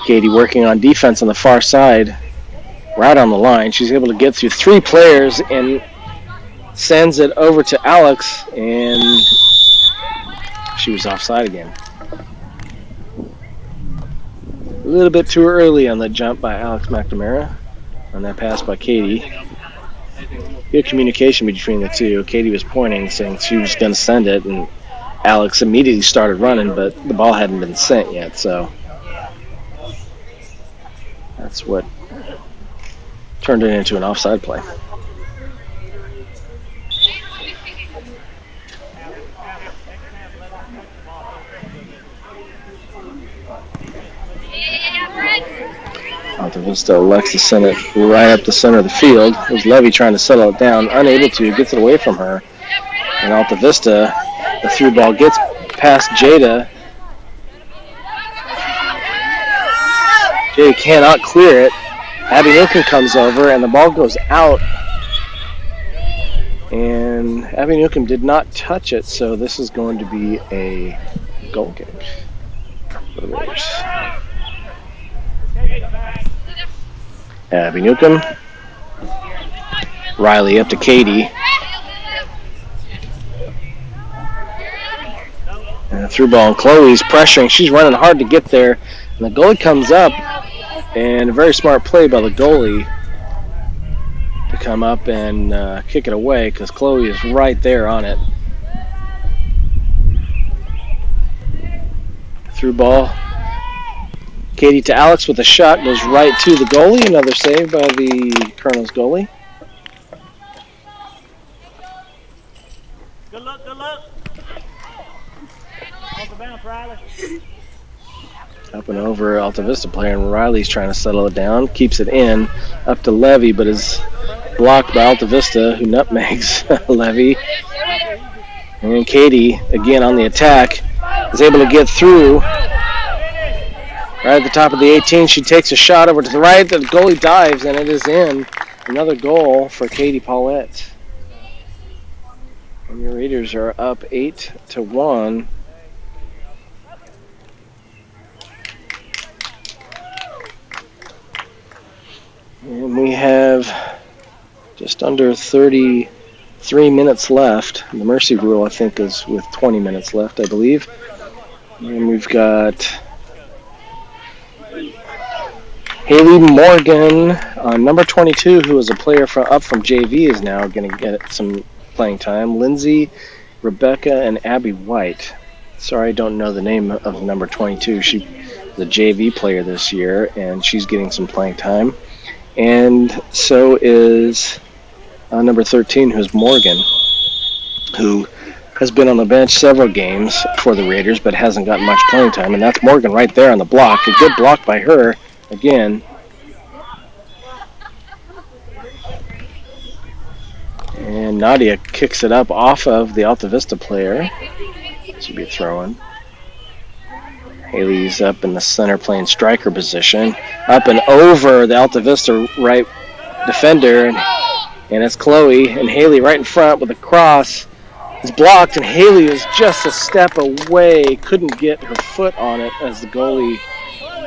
Katie working on defense on the far side, right on the line. She's able to get through 3 players and sends it over to Alex, and she was offside again. A little bit too early on the jump by Alex McNamara on that pass by Katie. Good communication between the two. Katie was pointing, saying she was going to send it, and Alex immediately started running, but the ball hadn't been sent yet, so that's what turned it into an offside play. Altavista elects to send it right up the center of the field. There's Levy trying to settle it down, unable to, gets it away from her. And Altavista, the through ball gets past Jada. Jada cannot clear it. Abby Newcomb comes over, and the ball goes out. And Abby Newcomb did not touch it, so this is going to be a goal kick for the Raiders. Abby Newcomb. Riley up to Katie. And a through ball, and Chloe's pressuring. She's running hard to get there. And the goalie comes up, and a very smart play by the goalie to come up and kick it away, because Chloe is right there on it. Through ball. Katie to Alex with a shot, goes right to the goalie. Another save by the Colonel's goalie. Good luck, good luck. Off the bounce, Riley. Up and over Altavista player, and Riley's trying to settle it down. Keeps it in, up to Levy, but is blocked by Altavista, who nutmegs Levy. And Katie, again on the attack, is able to get through. Right at the top of the 18, she takes a shot over to the right. The goalie dives, and it is in. Another goal for Katie Paulette. And your Raiders are up 8-1. And we have just under 33 minutes left. The mercy rule, I think, is with 20 minutes left, I believe. And we've got Haley Morgan, number 22, who is a player up from JV, is now going to get some playing time. Lindsay, Rebecca, and Abby White. Sorry, I don't know the name of number 22. She's a JV player this year, and she's getting some playing time. And so is number 13, who's Morgan, who has been on the bench several games for the Raiders, but hasn't gotten much playing time. And that's Morgan right there on the block. A good block by her. Again, and Nadia kicks it up off of the Altavista player. Should be a throw-in. Haley's up in the center playing striker position. Up and over the Altavista right defender, and it's Chloe, and Haley right in front with a cross. Is blocked, and Haley is just a step away. Couldn't get her foot on it as the goalie.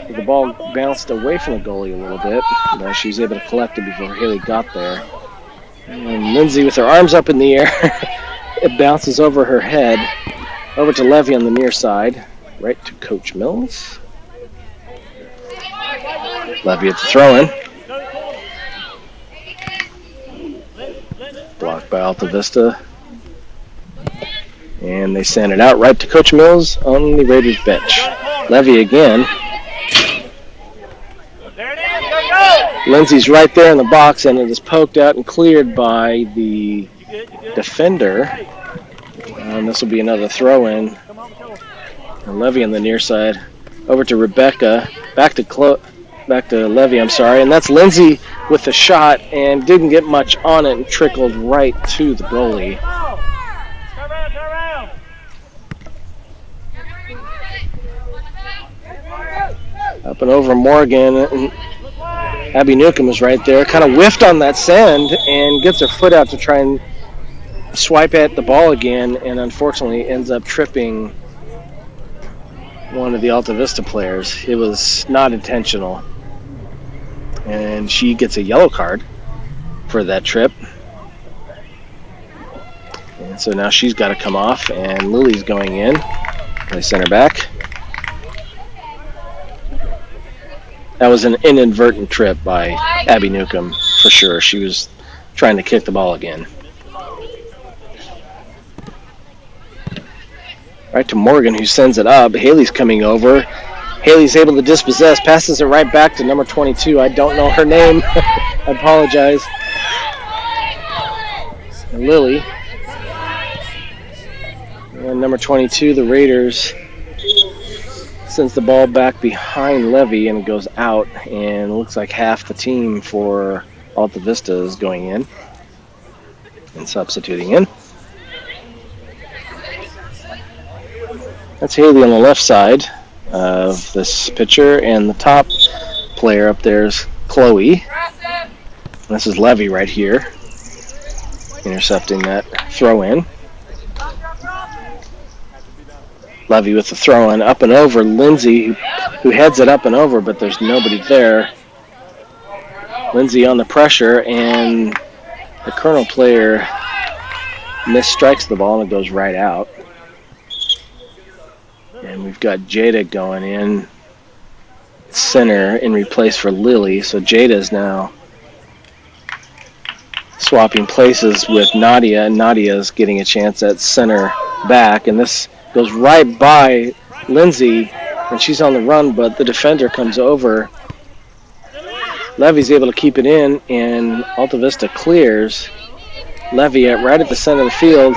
The ball bounced away from the goalie a little bit, but she was able to collect it before Haley got there. And Lindsay with her arms up in the air It bounces over her head, over to Levy on the near side, right to Coach Mills. Levy at the throw-in. Blocked by Altavista. And they send it out right to Coach Mills on the Raiders bench. Levy again. Lindsay's right there in the box, and it is poked out and cleared by the defender. And this will be another throw-in. And Levy on the near side. Over to Rebecca. Back to Levy, I'm sorry. And that's Lindsay with the shot and didn't get much on it and trickled right to the goalie. Up and over Morgan. And Abby Newcomb is right there. Kind of whiffed on that send and gets her foot out to try and swipe at the ball again, and unfortunately ends up tripping one of the Altavista players. It was not intentional. And she gets a yellow card for that trip. And so now she's got to come off, and Lily's going in. They send her back. That was an inadvertent trip by Abby Newcomb, for sure. She was trying to kick the ball again. Right to Morgan, who sends it up. Haley's coming over. Haley's able to dispossess, passes it right back to number 22. I don't know her name. I apologize. And Lily. And number 22, the Raiders, sends the ball back behind Levy, and it goes out, and it looks like half the team for Altavista is going in and substituting in. That's Haley on the left side of this picture, and the top player up there is Chloe. This is Levy right here, intercepting that throw-in. Levy with the throw-in, up and over. Lindsay, who heads it up and over, but there's nobody there. Lindsay on the pressure, and the Colonel player misstrikes the ball, and it goes right out. And we've got Jada going in center in replace for Lily. So Jada's now swapping places with Nadia, and Nadia's getting a chance at center back. And this goes right by Lindsay, and she's on the run, but the defender comes over. Levy's able to keep it in, and Altavista clears. Levy right at the center of the field.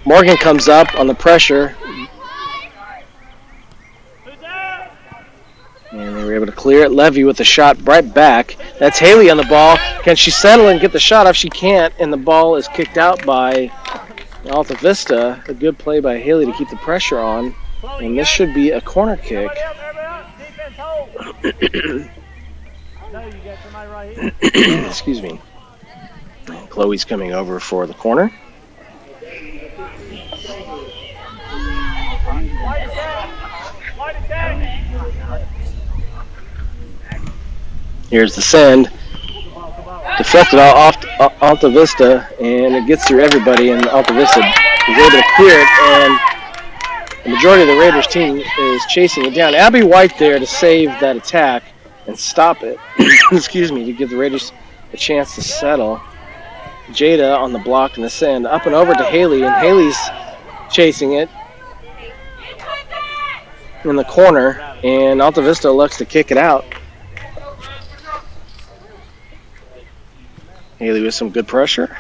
Morgan comes up on the pressure. And they were able to clear it. Levy with the shot right back. That's Haley on the ball. Can she settle and get the shot off? She can't, and the ball is kicked out by Altavista. A good play by Haley to keep the pressure on. And this should be a corner kick. Excuse me. Chloe's coming over for the corner. Here's the send. Deflected off Altavista, and it gets through everybody, and Altavista is able to clear it, and the majority of the Raiders team is chasing it down. Abby White there to save that attack and stop it. Excuse me, to give the Raiders a chance to settle. Jada on the block and the send. Up and over to Haley, and Haley's chasing it in the corner, and Altavista elects to kick it out. Haley with some good pressure.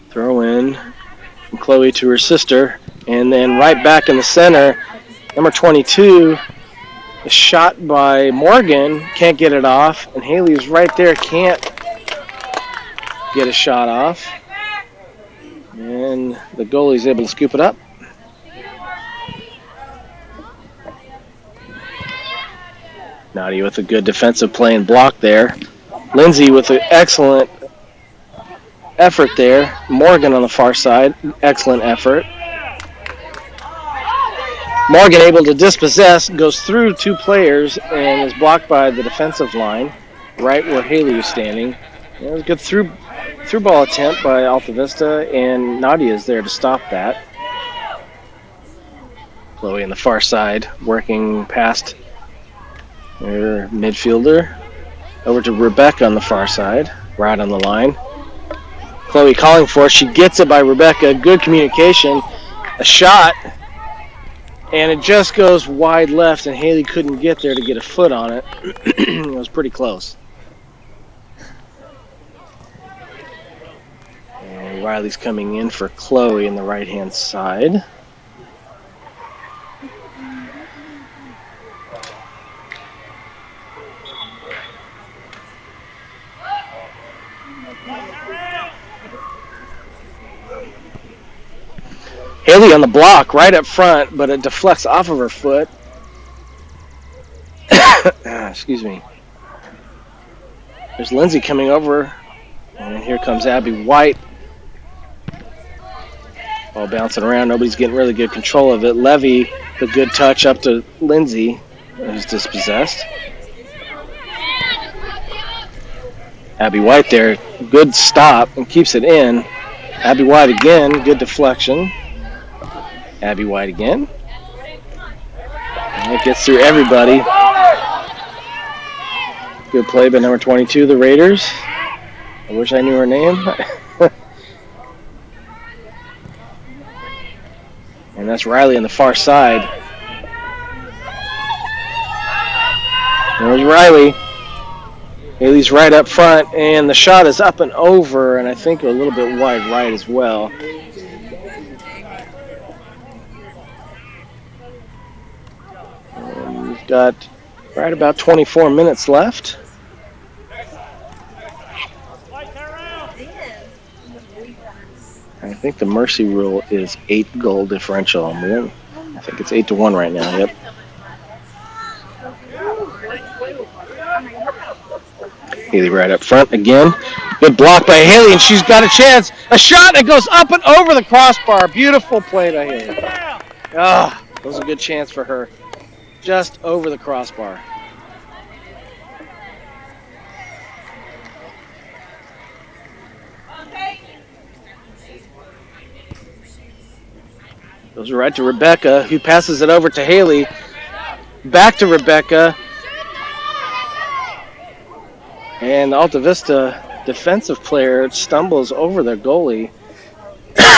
Throw in from Chloe to her sister, and then right back in the center, number 22, a shot by Morgan, can't get it off, and Haley's right there, can't get a shot off, and the goalie's able to scoop it up. Nadia with a good defensive play and block there. Lindsay with an excellent effort there. Morgan on the far side, excellent effort. Morgan able to dispossess, goes through 2 players and is blocked by the defensive line, right where Haley was standing. It was a good through ball attempt by Altavista, and Nadia is there to stop that. Chloe on the far side, working past her midfielder. Over to Rebecca on the far side, right on the line. Chloe calling for it. She gets it by Rebecca. Good communication. A shot. And it just goes wide left, and Haley couldn't get there to get a foot on it. It was pretty close. And Riley's coming in for Chloe on the right-hand side. Haley on the block right up front, but it deflects off of her foot. Excuse me. There's Lindsay coming over, and here comes Abby White. Ball bouncing around. Nobody's getting really good control of it. Levy, a good touch up to Lindsay, who's dispossessed. Abby White there, good stop and keeps it in. Abby White again, good deflection. Abby White again. And it gets through everybody. Good play by number 22, the Raiders. I wish I knew her name. And that's Riley on the far side. There's Riley. Haley's right up front, and the shot is up and over, and I think a little bit wide right as well. And we've got right about 24 minutes left. I think the mercy rule is 8 goal differential. I think it's 8-1 right now. Yep. Haley right up front again. Good block by Haley, and she's got a chance. A shot that goes up and over the crossbar. Beautiful play by Haley. Ah, that was a good chance for her. Just over the crossbar. Goes right to Rebecca, who passes it over to Haley. Back to Rebecca. And the Altavista defensive player stumbles over their goalie.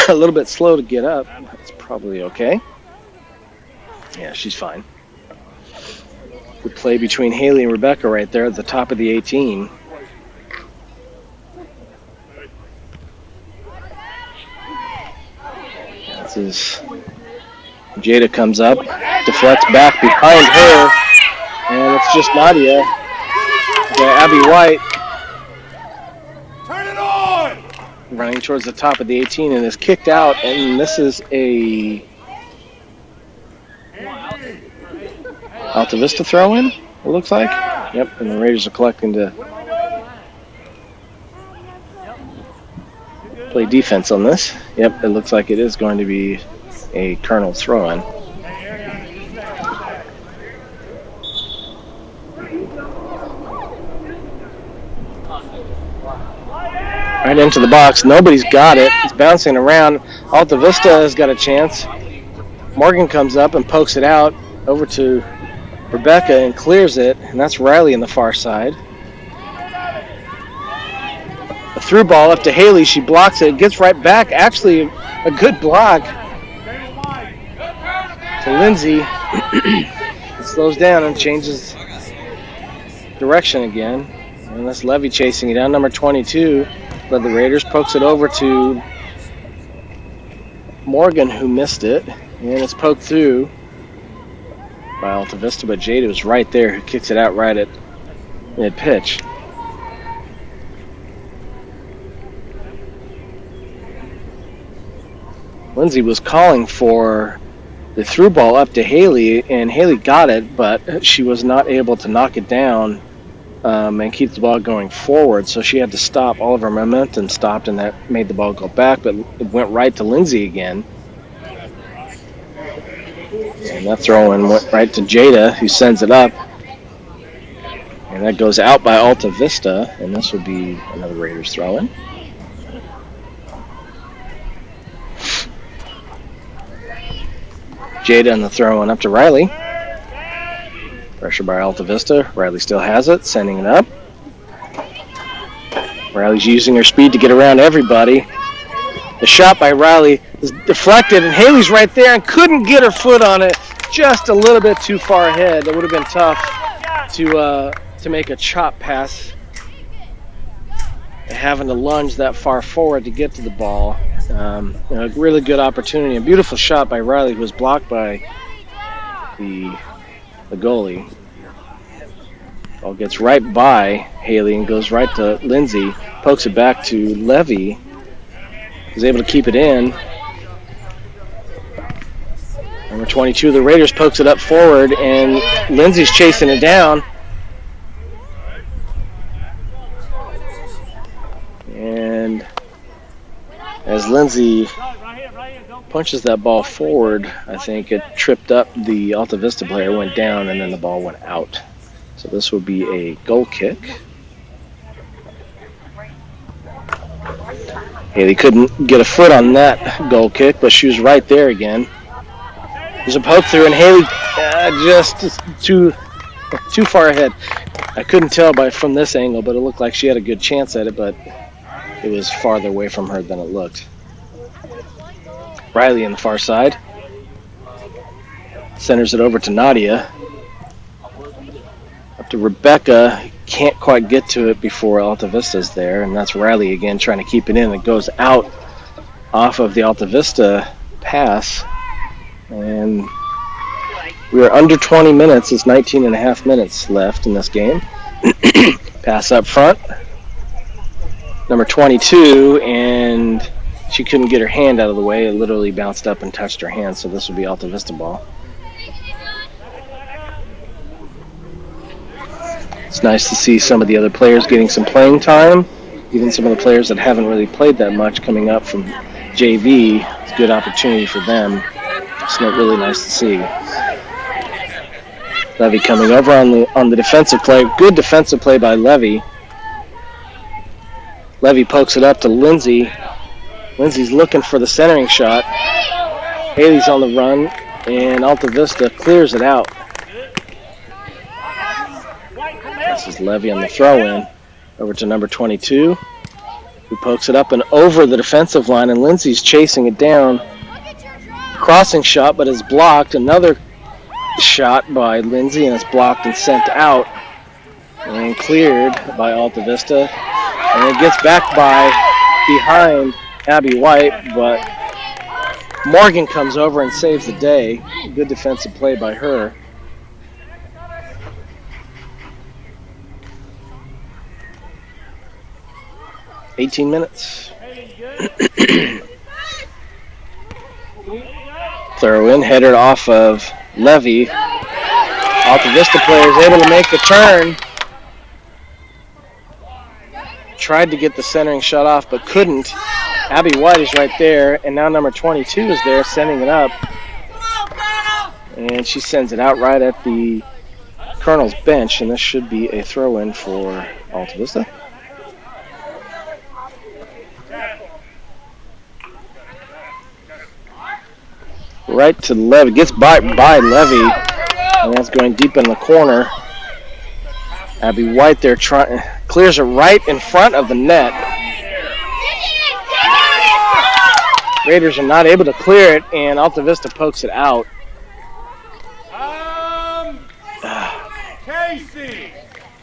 A little bit slow to get up. That's probably okay. Yeah, she's fine. Good play between Haley and Rebecca right there at the top of the 18. This is Jada comes up, deflects back behind her, and it's just Nadia. Abby White Turn it on! running towards the top of the 18 and is kicked out, and this is a Altavista throw-in, it looks like. Yep, and the Raiders are collecting to play defense on this. Yep, it looks like it is going to be a Colonel throw-in. Right into the box. Nobody's got it. It's bouncing around. Altavista has got a chance. Morgan comes up and pokes it out over to Rebecca and clears it, and that's Riley on the far side. A through ball up to Haley. She blocks it. Gets right back. Actually, a good block to Lindsay. It slows down and changes direction again. And that's Levy chasing it down. Number 22. But the Raiders pokes it over to Morgan, who missed it, and it's poked through by Altavista, but Jada was right there, who kicks it out right at mid-pitch. Lindsay was calling for the through ball up to Haley, and Haley got it, but she was not able to knock it down and keep the ball going forward, so she had to stop. All of her momentum stopped, and that made the ball go back, but it went right to Lindsay again. And that throw-in went right to Jada, who sends it up. And that goes out by Altavista, and this will be another Raiders throw-in. Jada on the throw-in up to Riley. Pressure by Altavista. Riley still has it, sending it up. Riley's using her speed to get around everybody. The shot by Riley is deflected, and Haley's right there and couldn't get her foot on it. Just a little bit too far ahead. That would have been tough to make a chop pass. Having to lunge that far forward to get to the ball. A really good opportunity. A beautiful shot by Riley, who was blocked by the goalie. Ball gets right by Haley and goes right to Lindsay. Pokes it back to Levy. He's able to keep it in. Number 22 of the Raiders pokes it up forward, and Lindsay's chasing it down. And as Lindsay punches that ball forward, I think it tripped up the Altavista player, went down, and then the ball went out. So this will be a goal kick. Haley couldn't get a foot on that goal kick, but she was right there again. There's a poke through, and Haley just too far ahead. I couldn't tell from this angle, but it looked like she had a good chance at it, but it was farther away from her than it looked. Riley on the far side. Centers it over to Nadia. Up to Rebecca. Can't quite get to it before Altavista's there, and that's Riley again trying to keep it in. It goes out off of the Altavista pass, and we are under 20 minutes. It's 19 and a half minutes left in this game. Pass up front. Number 22, and she couldn't get her hand out of the way. It literally bounced up and touched her hand, so this will be Altavista ball. It's nice to see some of the other players getting some playing time, even some of the players that haven't really played that much coming up from JV. It's a good opportunity for them. It's really nice to see. Levy coming over on the defensive play. Good defensive play by Levy. Levy pokes it up to Lindsay. Lindsay's looking for the centering shot. Haley's on the run, and Altavista clears it out. This is Levy on the throw-in. Over to number 22, who pokes it up and over the defensive line, and Lindsay's chasing it down. Crossing shot, but is blocked. Another shot by Lindsay, and it's blocked and sent out. And cleared by Altavista. And it gets back behind Abby White, but Morgan comes over and saves the day. Good defensive play by her. $18 minutes. Throw in, headed off of Levy. Altavista player is able to make the turn. Tried to get the centering shot off, but couldn't. Abby White is right there, and now number 22 is there, sending it up. And she sends it out right at the Colonel's bench, and this should be a throw-in for Altavista. Right to Levy, gets by Levy, and that's going deep in the corner. Abby White there clears it right in front of the net. Raiders are not able to clear it, and Altavista pokes it out. Casey,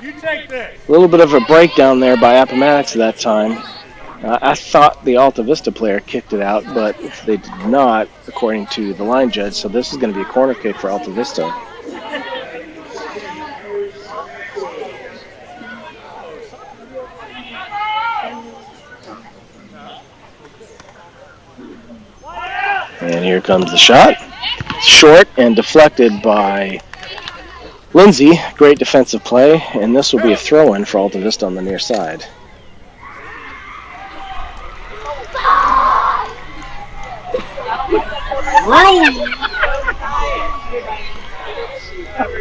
you take this. A little bit of a breakdown there by Appomattox at that time. I thought the Altavista player kicked it out, but they did not, according to the line judge. So this is going to be a corner kick for Altavista. And here comes the shot. Short and deflected by Lindsay. Great defensive play, and this will be a throw-in for Altavista on the near side.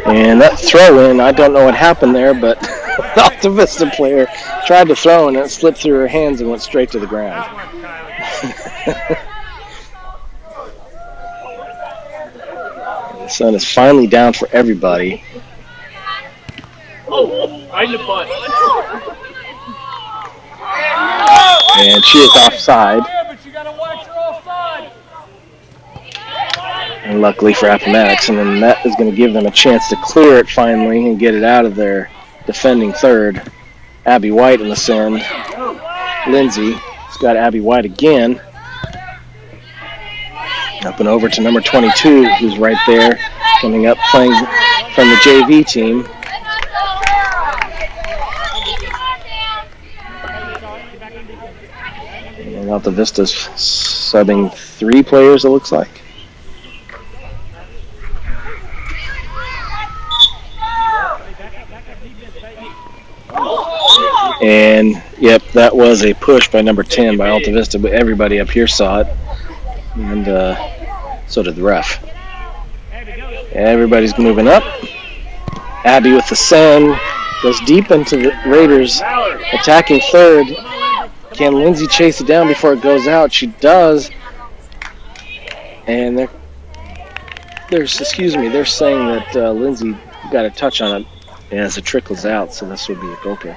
And that throw in, I don't know what happened there, but the Altavista player tried to throw and it slipped through her hands and went straight to the ground. The sun is finally down for everybody. Oh, right in the butt. And she is offside. But you gotta watch her offside. And luckily for Appomattox, and then that is going to give them a chance to clear it finally and get it out of their defending third. Abby White in the send. Lindsay has got Abby White again. Up and over to number 22, who's right there, coming up playing from the JV team. And Altavista's subbing 3 players, it looks like. And, yep, that was a push by number 10 by Altavista, but everybody up here saw it. And so did the ref. Everybody's moving up. Abby with the send. Goes deep into the Raiders. Attacking third. Can Lindsay chase it down before it goes out? She does. And they're saying that Lindsay got a touch on it as it trickles out, so this would be a goal kick.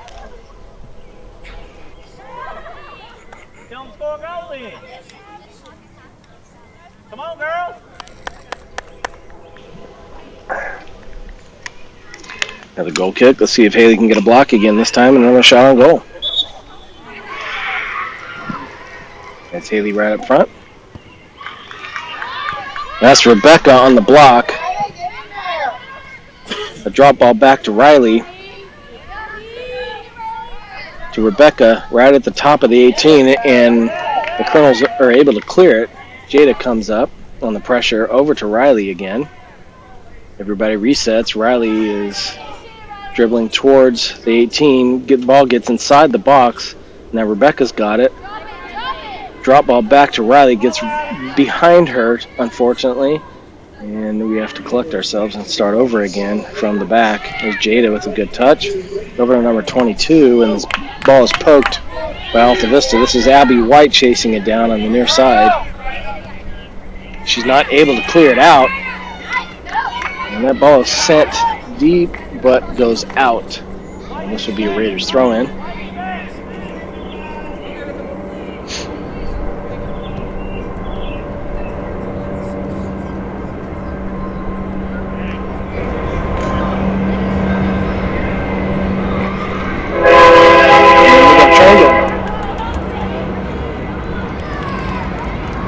Don't score a goal then. Come on, girls. Another goal kick. Let's see if Haley can get a block again this time and another shot on goal. That's Haley right up front. That's Rebecca on the block. A drop ball back to Riley. To Rebecca right at the top of the 18, and the Colonels are able to clear it. Jada comes up on the pressure over to Riley again. Everybody resets. Riley is dribbling towards the 18. The ball gets inside the box. Now Rebecca's got it. Drop ball back to Riley. Gets behind her, unfortunately. And we have to collect ourselves and start over again from the back. There's Jada with a good touch. Over to number 22, and this ball is poked by Altavista. This is Abby White chasing it down on the near side. She's not able to clear it out. And that ball is sent deep, but goes out. And this will be a Raiders throw-in.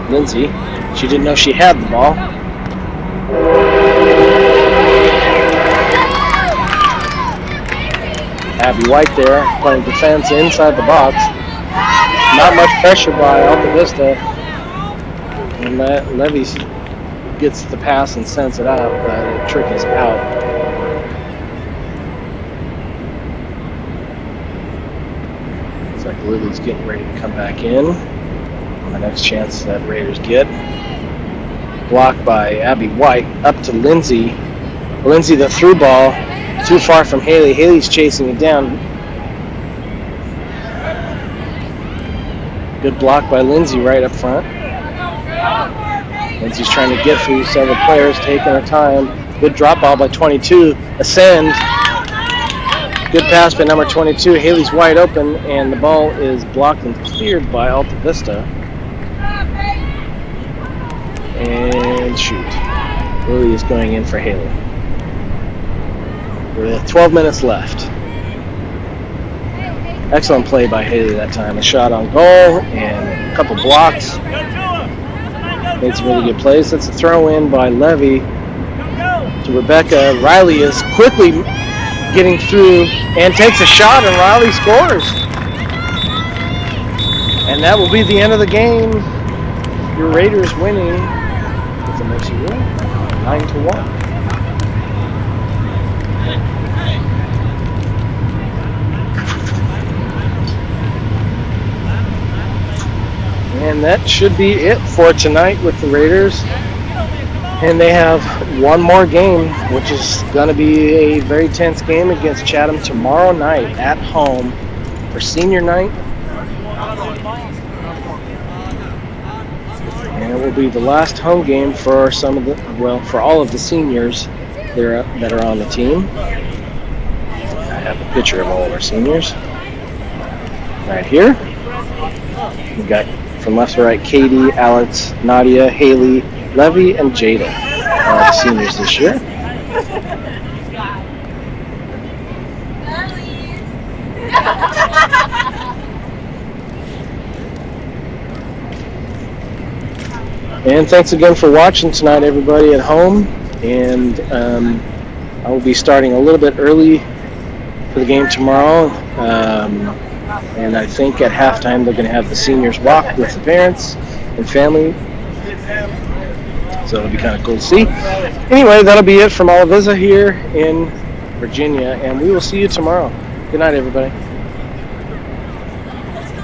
Lindsay, she didn't know she had the ball. Abby White there, playing defense inside the box. Not much pressure by Altavista. And Levy gets the pass and sends it out, but the trick is out. Looks like Lily's getting ready to come back in. The next chance that Raiders get. Blocked by Abby White. Up to Lindsay. Lindsay, the through ball. Too far from Haley. Haley's chasing it down. Good block by Lindsay right up front. Lindsay's trying to get through several players, taking her time. Good drop ball by 22. Ascend. Good pass by number 22. Haley's wide open, and the ball is blocked and cleared by Altavista. And shoot. Lily is going in for Haley. With 12 minutes left. Excellent play by Haley that time. A shot on goal and a couple blocks. Made some really good plays. That's a throw in by Levy to Rebecca. Riley is quickly getting through and takes a shot, and Riley scores. And that will be the end of the game. Your Raiders winning. A mercy rule, 9-1. And that should be it for tonight with the Raiders. And they have one more game, which is going to be a very tense game against Chatham tomorrow night at home for senior night. And it will be the last home game for for all of the seniors that are on the team. I have a picture of all of our seniors right here. We've got from left to right Katie, Alex, Nadia, Haley, Levy, and Jada are the seniors this year. And thanks again for watching tonight, everybody at home. And I will be starting a little bit early for the game tomorrow. And I think at halftime they're going to have the seniors walk with the parents and family. So it'll be kind of cool to see. Anyway, that'll be it from Altavista here in Virginia, and we will see you tomorrow. Good night, everybody.